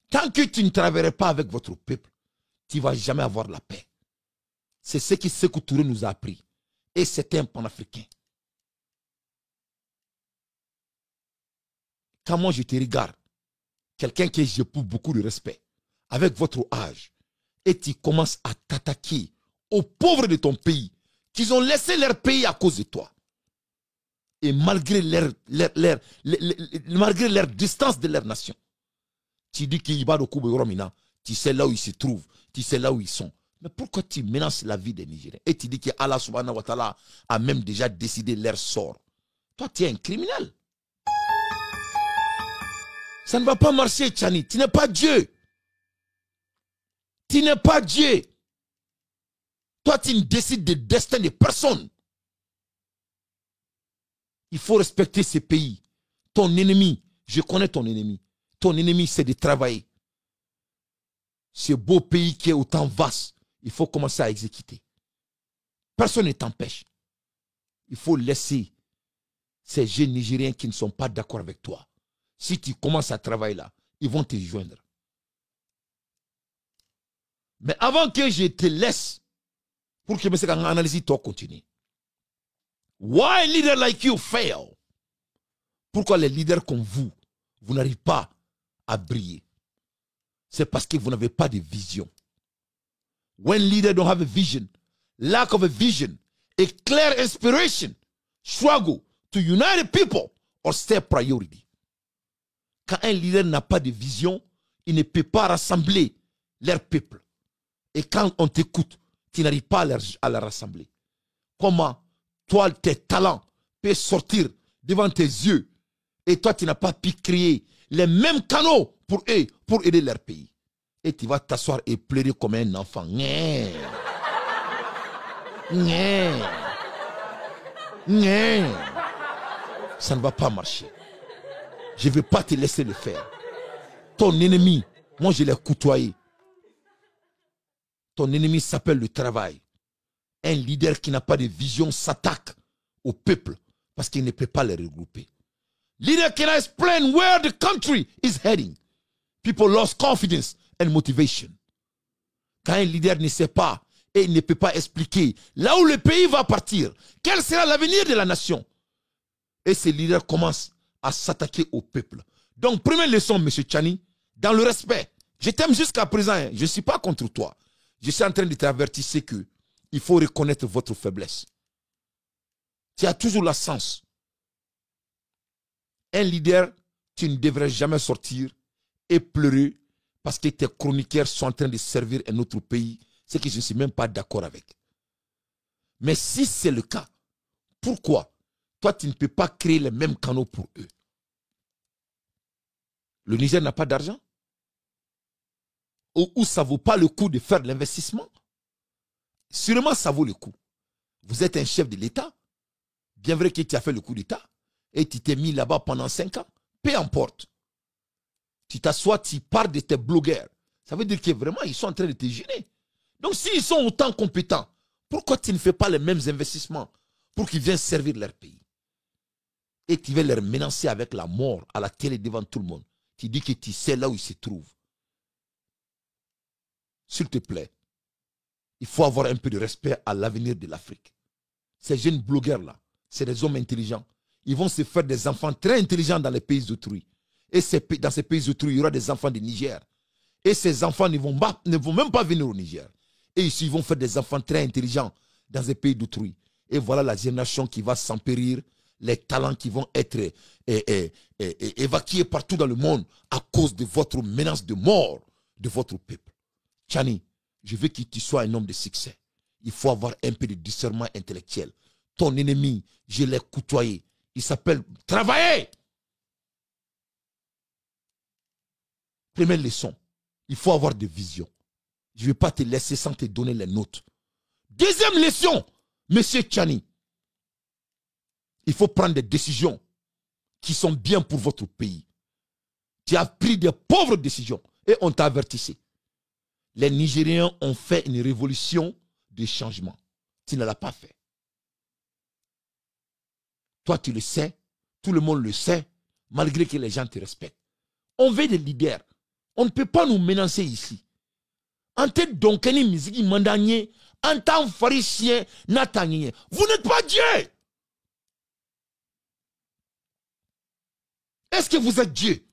Tant que tu ne travailleras pas avec votre peuple, tu ne vas jamais avoir la paix. C'est ce que Sékou Touré nous a appris. Et c'était un panafricain. Quand moi je te regarde, quelqu'un que j'éprouve beaucoup de respect, avec votre âge, et tu commences à t'attaquer aux pauvres de ton pays, qui ont laissé leur pays à cause de toi. Et malgré leur distance de leur nation, tu dis qu'il y a de Romina, Tu sais là où ils se trouvent. Tu sais là où ils sont. Mais pourquoi tu menaces la vie des Nigériens? Et tu dis que Allah subhanahu wa ta'ala a même déjà décidé leur sort. Toi, tu es un criminel. Ça ne va pas marcher, Tchani. Tu n'es pas Dieu. Tu n'es pas Dieu. Toi, tu ne décides du destin de personne. Il faut respecter ces pays. Ton ennemi, je connais ton ennemi. Ton ennemi, c'est de travailler. Ce beau pays qui est autant vaste, il faut commencer à exécuter. Personne ne t'empêche. Il faut laisser ces jeunes Nigériens qui ne sont pas d'accord avec toi. Si tu commences à travailler là, ils vont te joindre. Mais avant que je te laisse, pour que je analyse, toi continue. Why a leader like you fail? Pourquoi les leaders comme vous n'arrivez pas à briller? C'est parce que vous n'avez pas de vision. When leaders don't have a vision, lack of a vision, a clear inspiration, struggle to unite the people or stay priority. Quand un leader n'a pas de vision, il ne peut pas rassembler leur peuple. Et quand on t'écoute, tu n'arrives pas à la rassembler. Comment toi, tes talents peuvent sortir devant tes yeux et toi, tu n'as pas pu créer les mêmes canaux pour eux, pour aider leur pays. Et tu vas t'asseoir et pleurer comme un enfant. Nye. Nye. Nye. Ça ne va pas marcher. Je ne vais pas te laisser le faire. Ton ennemi, moi je l'ai côtoyé. Ton ennemi s'appelle le travail. Un leader qui n'a pas de vision s'attaque au peuple parce qu'il ne peut pas les regrouper. Leader cannot explain where the country is heading. People lost confidence and motivation. Quand un leader ne sait pas et il ne peut pas expliquer là où le pays va partir, quel sera l'avenir de la nation, et ces leaders commencent à s'attaquer au peuple. Donc, première leçon, M. Tchani, dans le respect. Je t'aime jusqu'à présent, hein. Je ne suis pas contre toi. Je suis en train de t'avertir, c'est que il faut reconnaître votre faiblesse. Tu as toujours la sens. Un leader, tu ne devrais jamais sortir et pleurer parce que tes chroniqueurs sont en train de servir un autre pays, c'est que je ne suis même pas d'accord avec. Mais si c'est le cas, pourquoi toi tu ne peux pas créer les mêmes canaux pour eux? Le Niger n'a pas d'argent? Ou ça ne vaut pas le coup de faire l'investissement? Sûrement ça vaut le coup. Vous êtes un chef de l'État, bien vrai que tu as fait le coup d'État, et tu t'es mis là-bas pendant 5 ans, peu importe. Tu t'assois, tu parles de tes blogueurs. Ça veut dire que vraiment, ils sont en train de te gêner. Donc, s'ils sont autant compétents, pourquoi tu ne fais pas les mêmes investissements pour qu'ils viennent servir leur pays? Et tu veux leur menacer avec la mort à la télé devant tout le monde. Tu dis que tu sais là où ils se trouvent. S'il te plaît, il faut avoir un peu de respect à l'avenir de l'Afrique. Ces jeunes blogueurs-là, c'est des hommes intelligents. Ils vont se faire des enfants très intelligents dans les pays d'autrui. Et dans ces pays d'autrui, il y aura des enfants du Niger. Et ces enfants ne vont même pas venir au Niger. Et ici, ils vont faire des enfants très intelligents dans les pays d'autrui. Et voilà la génération qui va s'empérir, les talents qui vont être évacués partout dans le monde à cause de votre menace de mort de votre peuple. Tchani, je veux que tu sois un homme de succès. Il faut avoir un peu de discernement intellectuel. Ton ennemi, je l'ai côtoyé. Il s'appelle travailler. Première leçon, il faut avoir des visions. Je ne vais pas te laisser sans te donner les notes. Deuxième leçon, monsieur Tchani, il faut prendre des décisions qui sont bien pour votre pays. Tu as pris des pauvres décisions et on t'a avertissé. Les Nigériens ont fait une révolution de changement. Tu ne l'as pas fait. Toi, tu le sais, tout le monde le sait, malgré que les gens te respectent. On veut des leaders. On ne peut pas nous menacer ici. En tête d'Onkeni Miziki Mandanier, en tant pharisien, Natanier. Vous n'êtes pas Dieu. Est-ce que vous êtes Dieu?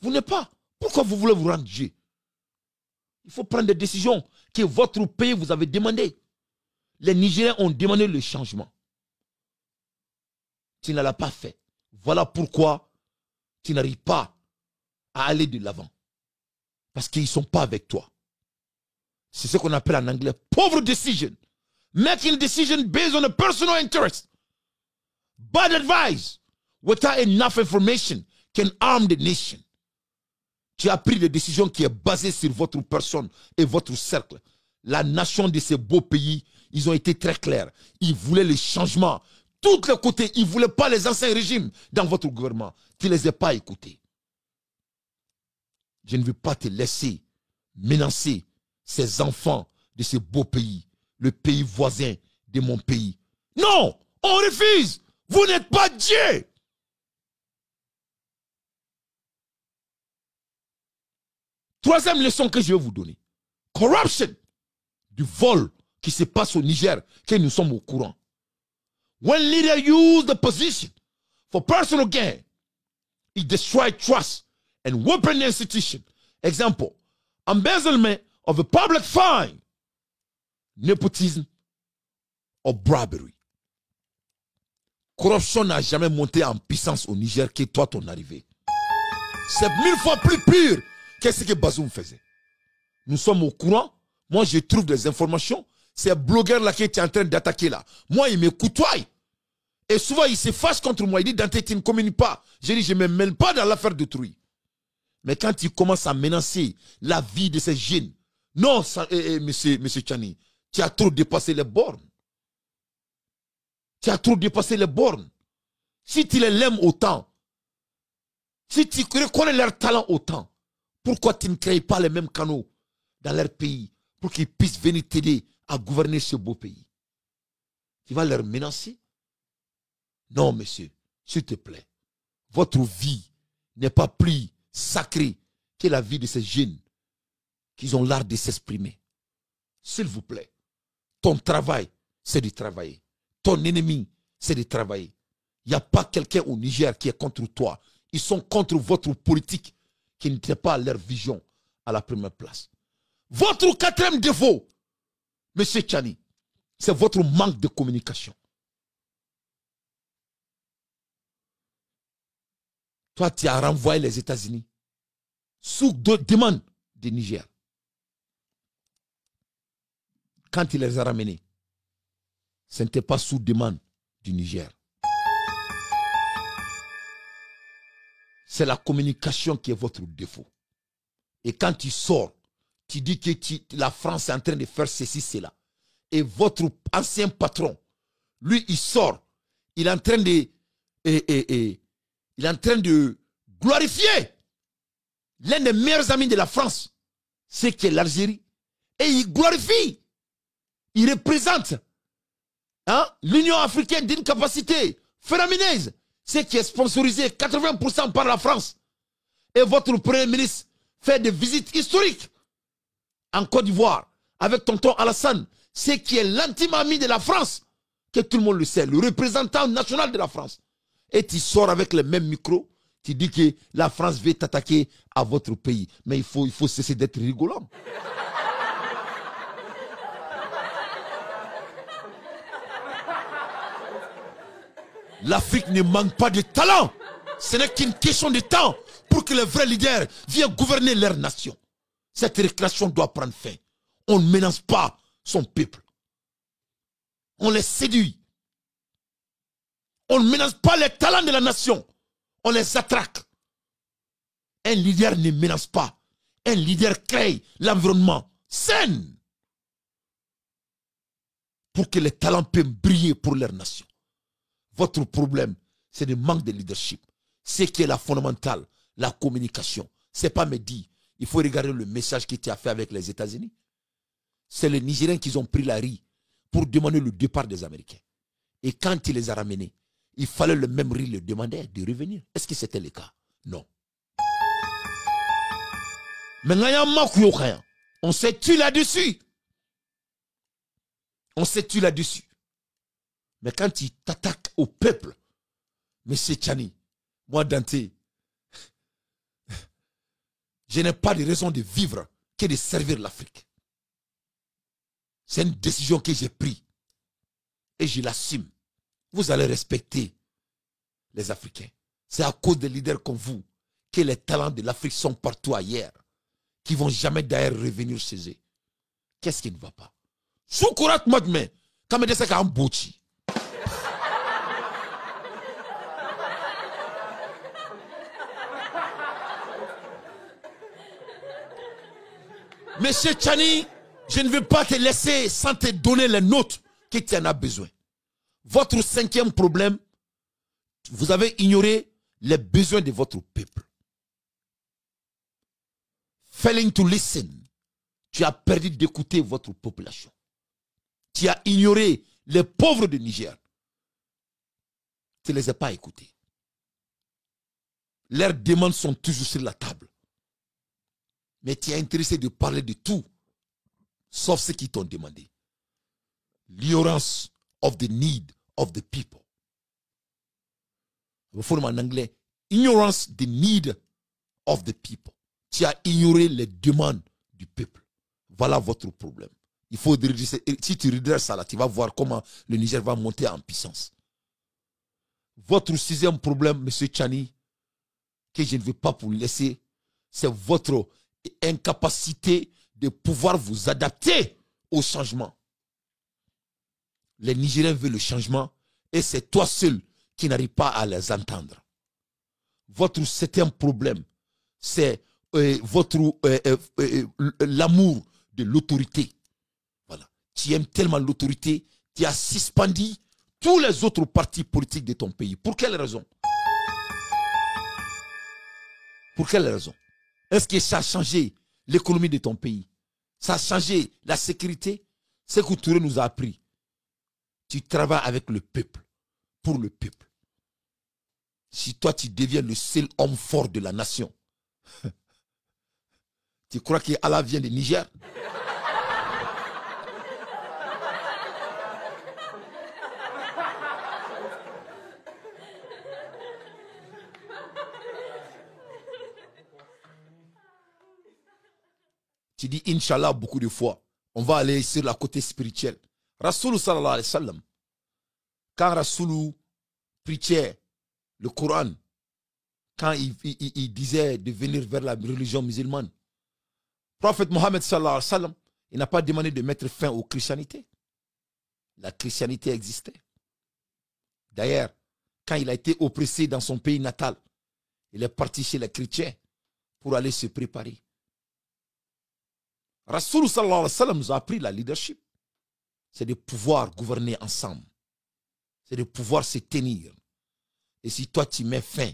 Vous n'êtes pas. Pourquoi vous voulez vous rendre Dieu? Il faut prendre des décisions que votre pays vous avez demandé. Les Nigériens ont demandé le changement. Tu ne l'as pas fait. Voilà pourquoi tu n'arrives pas à aller de l'avant. Parce qu'ils ne sont pas avec toi. C'est ce qu'on appelle en anglais pauvre decision. Making decision based on a personal interest. Bad advice without enough information can harm the nation. Tu as pris des décisions qui sont basées sur votre personne et votre cercle. La nation de ces beaux pays, ils ont été très clairs. Ils voulaient le changement. Tous les côtés, ils ne voulaient pas les anciens régimes dans votre gouvernement. Tu ne les as pas écoutés. Je ne veux pas te laisser menacer ces enfants de ces beaux pays, le pays voisin de mon pays. Non, on refuse. Vous n'êtes pas Dieu. Troisième leçon que je vais vous donner. Corruption. Du vol qui se passe au Niger, que nous sommes au courant. When leaders use the position for personal gain, it destroys trust and weaken the institution. Example, embezzlement of a public fine, nepotism or bribery. Corruption n'a jamais monté en puissance au Niger que toi, ton arrivée. C'est 1000 fois plus pire que ce que Bazoum faisait. Nous sommes au courant. Moi, je trouve des informations. Ces blogueurs-là qui étaient en train d'attaquer là. Moi, ils me côtoient. Et souvent, ils se fâchent contre moi. Ils disent, Dante, tu ne communiques pas. Je dis, je ne me mêle pas dans l'affaire d'autrui. Mais quand ils commencent à menacer la vie de ces jeunes, non, monsieur Tchani, tu as trop dépassé les bornes. Tu as trop dépassé les bornes. Si tu les aimes autant, si tu reconnais leur talent autant, pourquoi tu ne crées pas les mêmes canaux dans leur pays pour qu'ils puissent venir t'aider à gouverner ce beau pays? Tu vas leur menacer? Non, monsieur, s'il te plaît. Votre vie n'est pas plus sacrée que la vie de ces jeunes qui ont l'art de s'exprimer. S'il vous plaît, ton travail, c'est de travailler. Ton ennemi, c'est de travailler. Il n'y a pas quelqu'un au Niger qui est contre toi. Ils sont contre votre politique qui n'était pas leur vision à la première place. Votre quatrième défaut, monsieur Tchani, c'est votre manque de communication. Toi, tu as renvoyé les États-Unis sous demande du Niger. Quand il les a ramenés, ce n'était pas sous demande du Niger. C'est la communication qui est votre défaut. Et quand tu sors, tu dis que la France est en train de faire ceci, cela. Et votre ancien patron, lui, il sort. Il est en train de... il est en train de glorifier l'un des meilleurs amis de la France, c'est qui est l'Algérie. Et il glorifie. Il représente l'Union africaine d'une capacité phénoméneuse. C'est qui est sponsorisé 80% par la France. Et votre premier ministre fait des visites historiques en Côte d'Ivoire avec tonton Alassane. C'est qui est l'intime ami de la France, que tout le monde le sait, le représentant national de la France. Et tu sors avec le même micro, tu dis que la France veut t'attaquer à votre pays. Mais il faut cesser d'être rigolant. L'Afrique ne manque pas de talent. Ce n'est qu'une question de temps pour que les vrais leaders viennent gouverner leur nation. Cette récréation doit prendre fin. On ne menace pas son peuple. On les séduit. On ne menace pas les talents de la nation. On les attraque. Un leader ne menace pas. Un leader crée l'environnement sain pour que les talents puissent briller pour leur nation. Votre problème, c'est le manque de leadership. C'est qui est la fondamentale, la communication. Ce n'est pas me dire, il faut regarder le message qui était fait avec les États-Unis. C'est les Nigériens qui ont pris la riz pour demander le départ des Américains. Et quand il les a ramenés, il fallait le même riz le demander de revenir. Est-ce que c'était le cas? Non. Mais on s'est tué là-dessus. On s'est tué là-dessus. Mais quand il t'attaque au peuple, monsieur Tchani, moi Dante, je n'ai pas de raison de vivre que de servir l'Afrique. C'est une décision que j'ai prise et je l'assume. Vous allez respecter les Africains. C'est à cause des leaders comme vous que les talents de l'Afrique sont partout ailleurs. qui ne vont jamais d'ailleurs revenir chez eux. Qu'est-ce qui ne va pas? Soukurat Madme, quand me dit ça, Bouchi. Monsieur Tchani, je ne veux pas te laisser sans te donner les notes que tu en as besoin. Votre cinquième problème, vous avez ignoré les besoins de votre peuple. Failing to listen, tu as perdu d'écouter votre population. Tu as ignoré les pauvres de Niger. Tu ne les as pas écoutés. Leurs demandes sont toujours sur la table. Mais tu es intéressé de parler de tout, sauf ce qu'ils t'ont demandé. L'ignorance of the need of the people. Il faut en anglais, ignorance the need of the people. Tu as ignoré les demandes du peuple. Voilà votre problème. Il faut redresser. Si tu redresses ça là, tu vas voir comment le Niger va monter en puissance. Votre sixième problème, M. Tchani, que je ne veux pas vous laisser, c'est votre incapacité de pouvoir vous adapter au changement. Les Nigériens veulent le changement et c'est toi seul qui n'arrive pas à les entendre. Votre septième problème, c'est l'amour de l'autorité. Voilà. Tu aimes tellement l'autorité, tu as suspendu tous les autres partis politiques de ton pays. Pour quelle raison? Pour quelle raison? Est-ce que ça a changé l'économie de ton pays? Ça a changé la sécurité? Ce que Touré nous a appris. Tu travailles avec le peuple, pour le peuple. Si toi tu deviens le seul homme fort de la nation, tu crois que Allah vient du Niger? Tu dis Inch'Allah beaucoup de fois. On va aller sur la côté spirituel. Rasoulou sallallahu alayhi wa sallam, quand Rasoulou preachait le Coran, quand il disait de venir vers la religion musulmane, prophète Mohammed sallallahu alayhi wa sallam, il n'a pas demandé de mettre fin aux christianités. La christianité existait. D'ailleurs, quand il a été oppressé dans son pays natal, il est parti chez les chrétiens pour aller se préparer. Rasoul sallallahu alayhi wa sallam nous a appris la leadership. C'est de pouvoir gouverner ensemble. C'est de pouvoir se tenir. Et si toi tu mets fin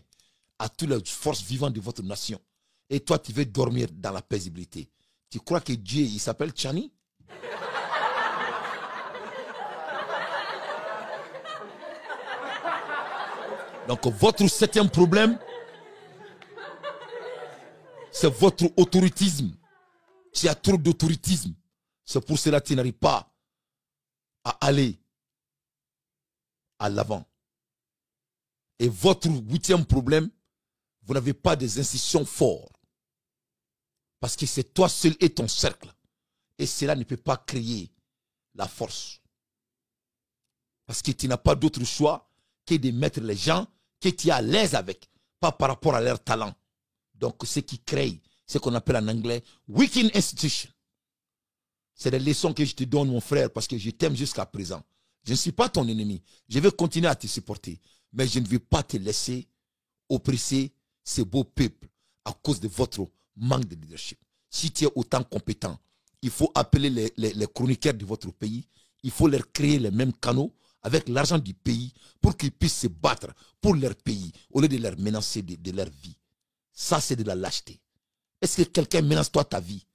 à toutes les forces vivantes de votre nation, et toi tu veux dormir dans la paisibilité, tu crois que Dieu il s'appelle Tchani? Donc votre septième problème, c'est votre autoritisme. Tu as trop d'autoritisme. C'est pour cela que tu n'arrives pas à aller à l'avant. Et votre huitième problème, vous n'avez pas des institutions fortes. Parce que c'est toi seul et ton cercle. Et cela ne peut pas créer la force. Parce que tu n'as pas d'autre choix que de mettre les gens que tu es à l'aise avec, pas par rapport à leur talent. Donc ce qui crée ce qu'on appelle en anglais weakened institution. C'est des leçons que je te donne, mon frère, parce que je t'aime jusqu'à présent. Je ne suis pas ton ennemi. Je vais continuer à te supporter. Mais je ne vais pas te laisser oppresser ce beau peuple à cause de votre manque de leadership. Si tu es autant compétent, il faut appeler les chroniqueurs de votre pays. Il faut leur créer les mêmes canaux avec l'argent du pays pour qu'ils puissent se battre pour leur pays au lieu de leur menacer de leur vie. Ça, c'est de la lâcheté. Est-ce que quelqu'un menace toi ta vie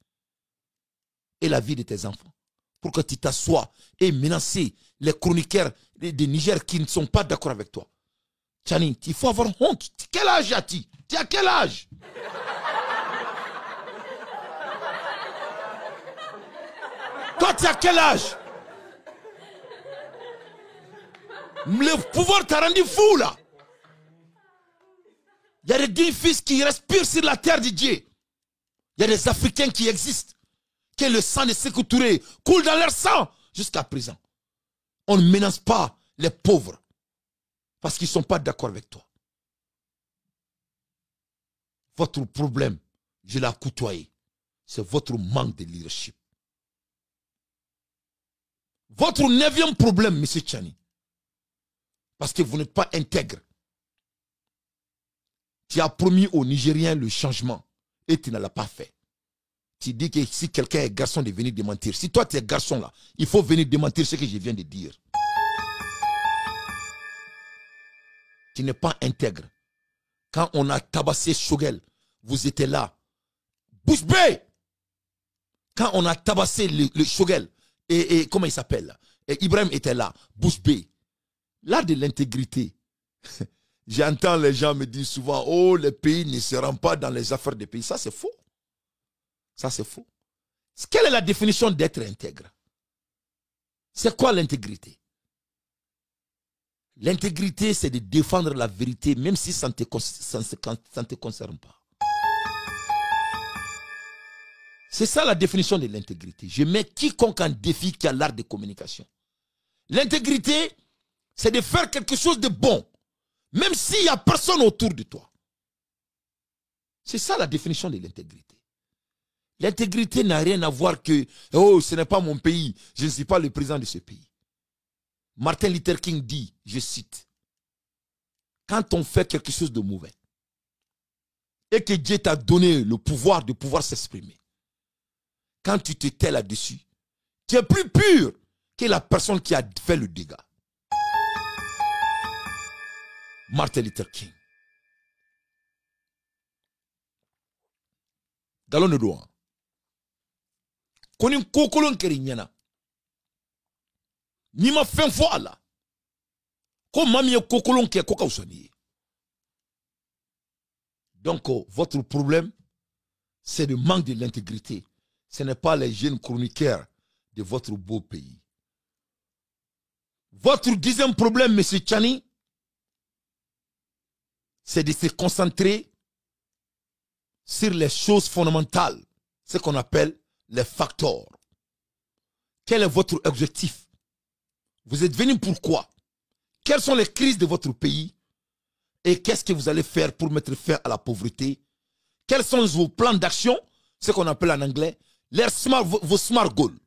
et la vie de tes enfants pour que tu t'assoies et menacer les chroniqueurs de Niger qui ne sont pas d'accord avec toi? Tchani, il faut avoir honte. Quel âge as-tu? Tu as quel âge? Toi, tu as quel âge? Le pouvoir t'a rendu fou là. Il y a des dignes fils qui respirent sur la terre de Dieu. Il y a des Africains qui existent. Que le sang de Sékou Touré coule dans leur sang jusqu'à présent. On ne menace pas les pauvres parce qu'ils ne sont pas d'accord avec toi. Votre problème, je l'ai côtoyé. c'est votre manque de leadership. Votre 9e problème, M. Tchani, parce que vous n'êtes pas intègre. Tu as promis aux Nigériens le changement et tu ne l'as pas fait. Tu dis que si quelqu'un est garçon de venir démentir. Si toi tu es garçon là, il faut venir démentir ce que je viens de dire. Tu n'es pas intègre. Quand on a tabassé Choguel, vous étiez là. Bouche bée. Quand on a tabassé le Choguel, et comment il s'appelle? Ibrahim était là. Bouche bée. Là de l'intégrité. J'entends les gens me dire souvent, oh, les pays ne se rendent pas dans les affaires des pays. Ça, c'est faux. Ça, c'est faux. Quelle est la définition d'être intègre? C'est quoi l'intégrité? L'intégrité, c'est de défendre la vérité, même si ça ne te concerne pas. C'est ça la définition de l'intégrité. Je mets quiconque en défi qui a l'art de communication. L'intégrité, c'est de faire quelque chose de bon, même s'il n'y a personne autour de toi. C'est ça la définition de l'intégrité. L'intégrité n'a rien à voir que, oh, ce n'est pas mon pays, je ne suis pas le président de ce pays. Martin Luther King dit, je cite, quand on fait quelque chose de mauvais et que Dieu t'a donné le pouvoir de pouvoir s'exprimer, quand tu te tais là-dessus, tu es plus pur que la personne qui a fait le dégât. Martin Luther King. Galon de doigt. Konin kokolon kerinyana. Ni ma fin fo ala. Ko mami e kokolon ke koka usani. Donc votre problème c'est le manque de l'intégrité. Ce n'est pas les jeunes chroniqueurs de votre beau pays. Votre 10e problème, M. Tchani, c'est de se concentrer sur les choses fondamentales, ce qu'on appelle les facteurs. Quel est votre objectif? Vous êtes venu pourquoi? Quelles sont les crises de votre pays? Et qu'est-ce que vous allez faire pour mettre fin à la pauvreté? Quels sont vos plans d'action? Ce qu'on appelle en anglais vos smart goals.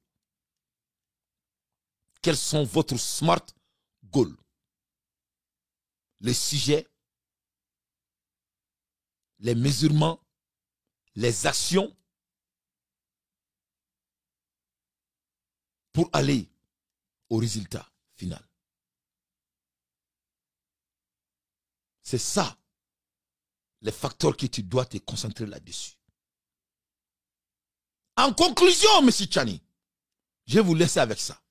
Quels sont votre smart goals? Les sujets, les mesurements, les actions pour aller au résultat final. C'est ça, les facteurs que tu dois te concentrer là-dessus. En conclusion, M. Tchani, je vais vous laisser avec ça.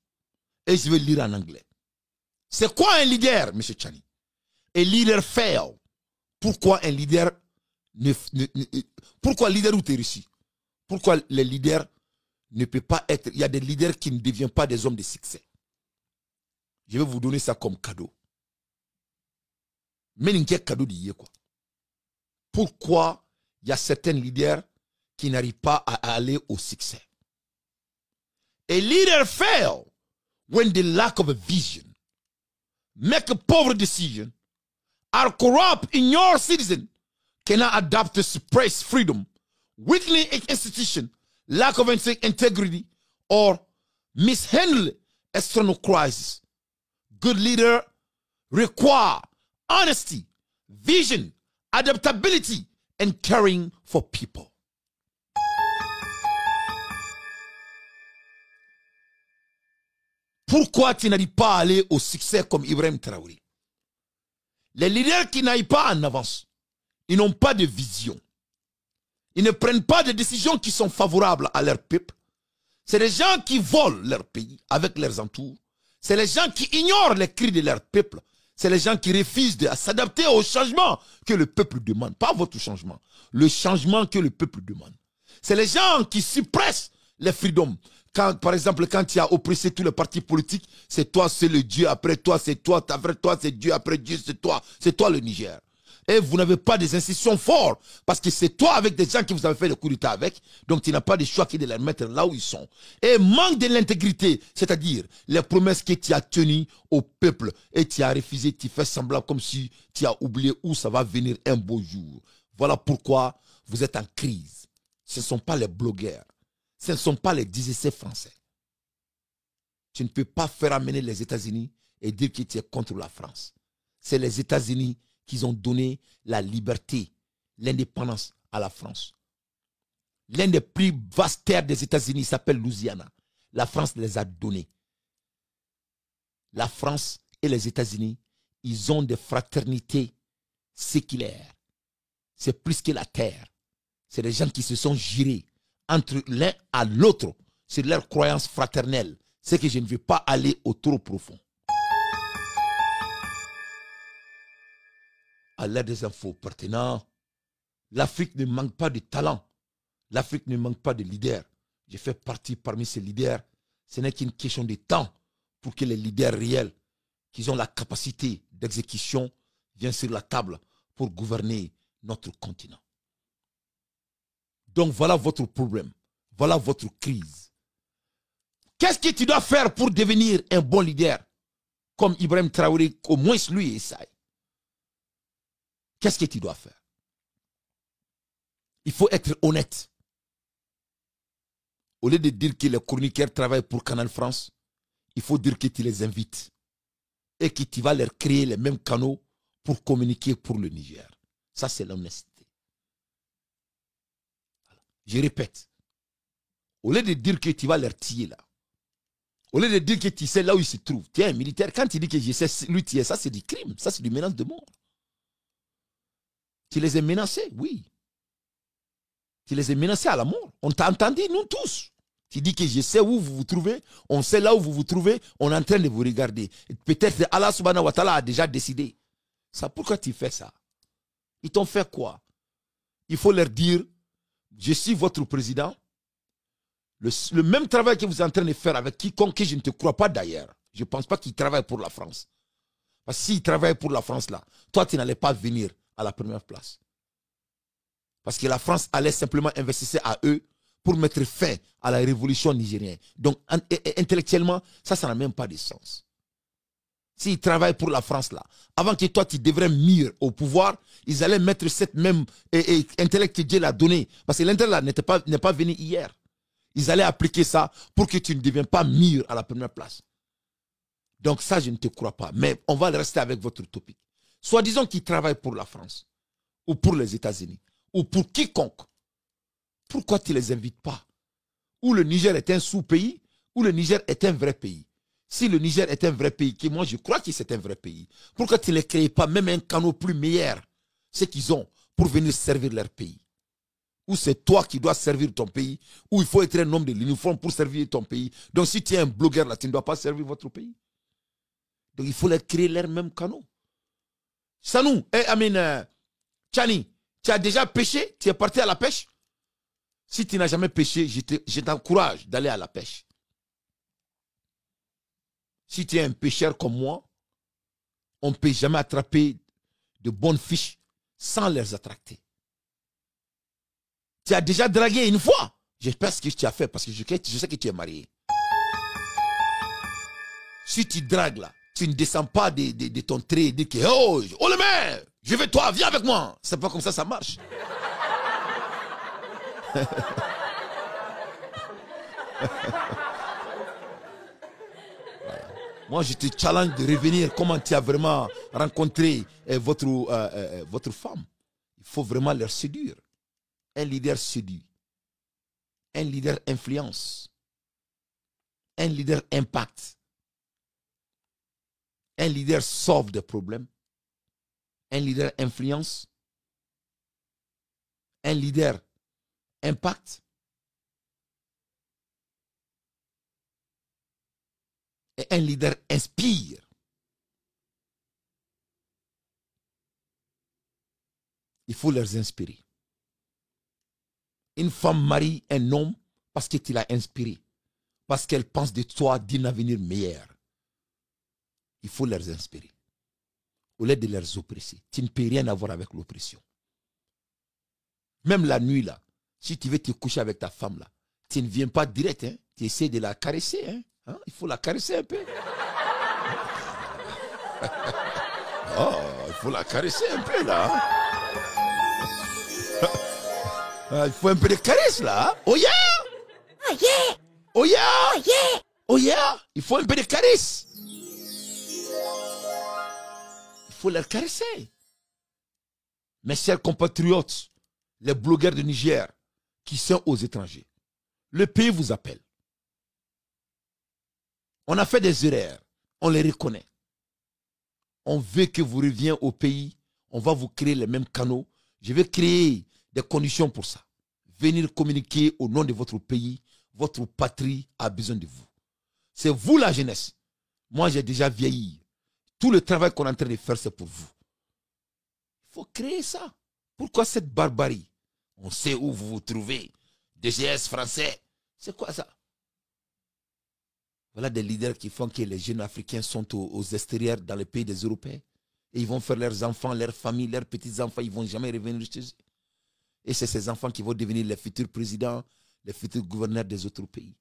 Et je vais lire en anglais. C'est quoi un leader, M. Tchani? Un leader fail. Pourquoi un leader pourquoi leader ou réussi? Pourquoi les leaders ne peut pas être... Il y a des leaders qui ne deviennent pas des hommes de succès. Je vais vous donner ça comme cadeau. Mais il y a cadeau d'hier quoi. Pourquoi il y a certains leaders qui n'arrivent pas à aller au succès? A leader fail when the lack of a vision, make a poor decision, are corrupt in your citizen, cannot adapt to suppress freedom, weakening institution, lack of integrity, or mishandle external crisis. Good leader require honesty, vision, adaptability, and caring for people. Pourquoi tu n'arrives pas à aller au succès comme Ibrahim Traoré? Les leaders qui n'aillent pas en avance, ils n'ont pas de vision. Ils ne prennent pas de décisions qui sont favorables à leur peuple. C'est les gens qui volent leur pays avec leurs entours. C'est les gens qui ignorent les cris de leur peuple. C'est les gens qui refusent de s'adapter au changement que le peuple demande. Pas votre changement. Le changement que le peuple demande. C'est les gens qui suppressent les freedoms. Quand, par exemple, quand tu as oppressé tous les partis politiques, c'est toi, c'est le Dieu, après toi, c'est toi, après toi, c'est Dieu, après Dieu, c'est toi le Niger. Et vous n'avez pas des institutions fortes, parce que c'est toi avec des gens qui vous avez fait le coup d'état avec, donc tu n'as pas de choix que de les mettre là où ils sont. Et manque de l'intégrité, c'est-à-dire les promesses que tu as tenues au peuple, et tu as refusé, tu fais semblant comme si tu as oublié où ça va venir un beau jour. Voilà pourquoi vous êtes en crise. Ce ne sont pas les blogueurs. Ce ne sont pas les 17 français. Tu ne peux pas faire amener les États-Unis et dire que tu es contre la France. C'est les États-Unis qui ont donné la liberté, l'indépendance à la France. L'un des plus vastes terres des États-Unis s'appelle Louisiana. La France les a donnés. La France et les États-Unis, ils ont des fraternités séculaires. C'est plus que la terre. C'est des gens qui se sont jurés entre l'un à l'autre sur leur croyance fraternelle. C'est que je ne veux pas aller au trop profond. À l'ère des infos pertinentes, l'Afrique ne manque pas de talent. L'Afrique ne manque pas de leaders. Je fais partie parmi ces leaders. Ce n'est qu'une question de temps pour que les leaders réels, qui ont la capacité d'exécution, viennent sur la table pour gouverner notre continent. Donc voilà votre problème. Voilà votre crise. Qu'est-ce que tu dois faire pour devenir un bon leader? Comme Ibrahim Traoré, au moins lui et ça. Qu'est-ce que tu dois faire? Il faut être honnête. Au lieu de dire que les chroniqueurs travaillent pour Canal France, il faut dire que tu les invites et que tu vas leur créer les mêmes canaux pour communiquer pour le Niger. Ça, c'est l'honnêteté. Je répète, au lieu de dire que tu vas leur tirer là, au lieu de dire que tu sais là où ils se trouvent, tu es un militaire, quand tu dis que je sais lui tirer, ça c'est du crime, ça c'est du menace de mort. Tu les as menacés, oui. Tu les as menacés à la mort. On t'a entendu, nous tous. Tu dis que je sais où vous vous trouvez, on sait là où vous vous trouvez, on est en train de vous regarder. Peut-être Allah subhanahu wa ta'ala a déjà décidé. Ça, pourquoi tu fais ça? Ils t'ont fait quoi? Il faut leur dire, je suis votre président. Le même travail que vous êtes en train de faire avec quiconque, je ne te crois pas d'ailleurs. Je ne pense pas qu'il travaille pour la France. Parce que s'il travaille pour la France là, toi tu n'allais pas venir à la première place. Parce que la France allait simplement investir à eux pour mettre fin à la révolution nigérienne. Donc, intellectuellement, ça n'a même pas de sens. S'ils travaillent pour la France là, avant que toi tu devrais mûr au pouvoir, ils allaient mettre cette même intellect que Dieu l'a donné. Parce que l'intellect là n'est pas venu hier. Ils allaient appliquer ça pour que tu ne deviennes pas mûr à la première place. Donc ça, je ne te crois pas. Mais on va rester avec votre topic. Soit disons qu'ils travaillent pour la France, ou pour les États-Unis, ou pour quiconque. Pourquoi tu ne les invites pas? Ou le Niger est un sous-pays, ou le Niger est un vrai pays. Si le Niger est un vrai pays, que moi je crois que c'est un vrai pays, pourquoi tu ne les crées pas même un canot plus meilleur, ce qu'ils ont, pour venir servir leur pays? Ou c'est toi qui dois servir ton pays, ou il faut être un homme de l'uniforme pour servir ton pays. Donc si tu es un blogueur là, tu ne dois pas servir votre pays. Donc il faut leur créer leur même canot. Sanou, Tchani, tu as déjà pêché? Tu es parti à la pêche? Si tu n'as jamais pêché, je t'encourage d'aller à la pêche. Si tu es un pêcheur comme moi, on ne peut jamais attraper de bonnes fiches sans les attracter. Tu as déjà dragué une fois? J'espère ce que tu as fait parce que je sais que tu es marié. Si tu dragues là, tu ne descends pas de ton trait et dis que oh le mec, je veux toi, viens avec moi. C'est pas comme ça marche. Moi, je te challenge de revenir comment tu as vraiment rencontré votre femme. Il faut vraiment leur séduire. Un leader séduit. Un leader influence. Un leader impact. Un leader sauve des problèmes. Un leader influence. Un leader impact. Et un leader inspire. Il faut les inspirer. Une femme marie un homme parce que tu l'as inspiré. Parce qu'elle pense de toi d'un avenir meilleur. Il faut les inspirer. Au lieu de les oppresser. Tu ne peux rien avoir avec l'oppression. Même la nuit là, si tu veux te coucher avec ta femme là, tu ne viens pas direct. Hein? Tu essaies de la caresser. Hein? Il faut la caresser un peu. Oh, il faut la caresser un peu là. Il faut un peu de charisme là. Hein? Oh yeah! Oh yeah! Oh yeah! Oh yeah! Oh yeah! Il faut un peu de charisme. Il faut les caresser. Mes chers compatriotes, les blogueurs de Niger qui sont aux étrangers, le pays vous appelle. On a fait des erreurs, on les reconnaît. On veut que vous reveniez au pays, on va vous créer les mêmes canaux. Je vais créer des conditions pour ça. Venir communiquer au nom de votre pays, votre patrie a besoin de vous. C'est vous la jeunesse. Moi j'ai déjà vieilli. Tout le travail qu'on est en train de faire, c'est pour vous. Il faut créer ça. Pourquoi cette barbarie? On sait où vous vous trouvez. DGS français. C'est quoi ça? Voilà des leaders qui font que les jeunes africains sont aux extérieurs dans les pays des Européens. Et ils vont faire leurs enfants, leurs familles, leurs petits-enfants. Ils ne vont jamais revenir chez eux. Et c'est ces enfants qui vont devenir les futurs présidents, les futurs gouverneurs des autres pays.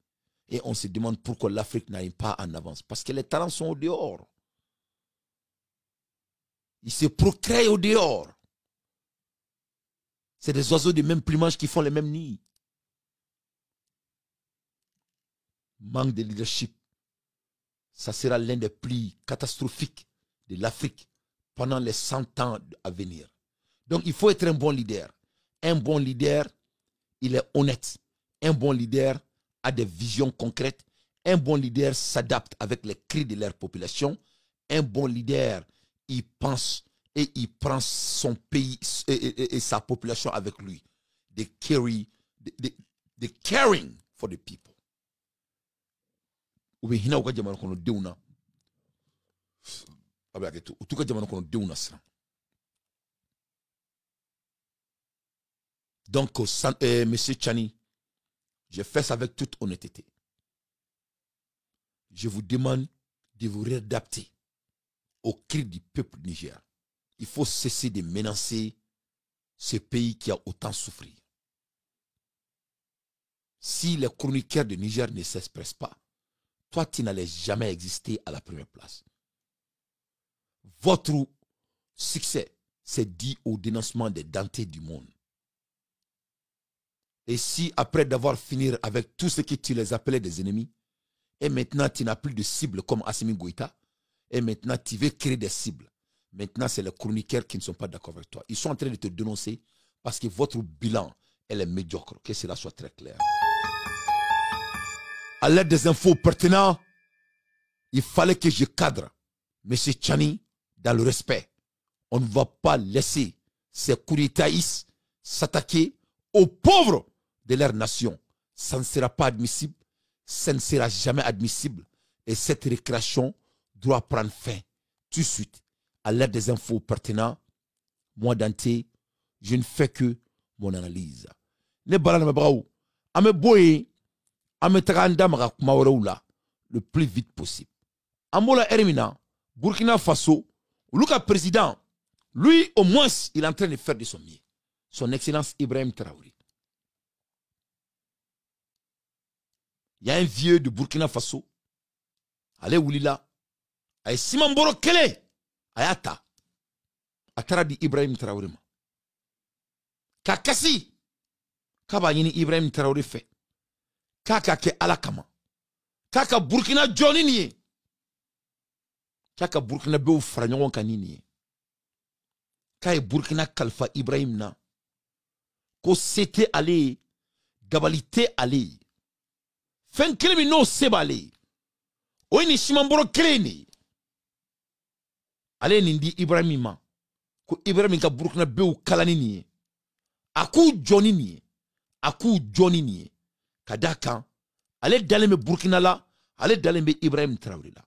Et on se demande pourquoi l'Afrique n'arrive pas en avance. Parce que les talents sont au dehors. Ils se procréent au dehors. C'est des oiseaux du même plumage qui font les mêmes nids. Manque de leadership. Ça sera l'un des plis catastrophiques de l'Afrique pendant les 100 ans à venir. Donc il faut être un bon leader. Un bon leader, il est honnête. Un bon leader a des visions concrètes. Un bon leader s'adapte avec les cris de leur population. Un bon leader, il pense et il prend son pays et sa population avec lui. The caring for the people. Ube hina uka jamana kono deuna. Abe aketu. Utuka jamana kono deuna sira. Donc, Monsieur Tchani, je fais ça avec toute honnêteté. Je vous demande de vous réadapter au cri du peuple Niger. Il faut cesser de menacer ce pays qui a autant souffert. Si les chroniqueurs de Niger ne s'expressent pas, toi, tu n'allais jamais exister à la première place. Votre succès, c'est dû au dénoncement des dentés du monde. Et si, après d'avoir fini avec tout ce que tu les appelais des ennemis, et maintenant tu n'as plus de cibles comme Assimi Goïta, et maintenant tu veux créer des cibles, maintenant c'est les chroniqueurs qui ne sont pas d'accord avec toi. Ils sont en train de te dénoncer parce que votre bilan, elle est médiocre. Que cela soit très clair. À l'aide des infos pertinentes, il fallait que je cadre M. Tchani dans le respect. On ne va pas laisser ces coups d'Étaïs s'attaquer aux pauvres de leur nation. Ça ne sera pas admissible, ça ne sera jamais admissible. Et cette récréation doit prendre fin tout de suite. À l'aide des infos pertinentes, moi Dante, je ne fais que mon analyse. Ne balana me braou, ame boye, ame tagaanda maga kumaoreula le plus vite possible. Amola Hermina, Burkina Faso, Luka président, lui au moins il est en train de faire de son mieux. Son Excellence Ibrahim Traoré. Il y a un vieux de Burkina Faso, allez Oulila, aye Simamboro Kele, ayata, atara di Ibrahim Traoré. Kakasi, kaba yini Ibrahim Traoré fait. Kaka ke alakama. Kaka Burkina Johnny niye. Kaka Burkina Beou Franyon kanini. Kaya Burkina Kalfa Ibrahim na. Ko c'était allé, gabalité allé. Fen kelemi no sebale. Oini Simamboro Keleni. Ale nindi Ibrahima. Ko Ibrahim ka Burkina Beou kalani niye. Aku Johnny niye. Aku Johnny niye. Kadaka, allez d'aller me Burkina là, allez d'aller me Ibrahim Traoré là.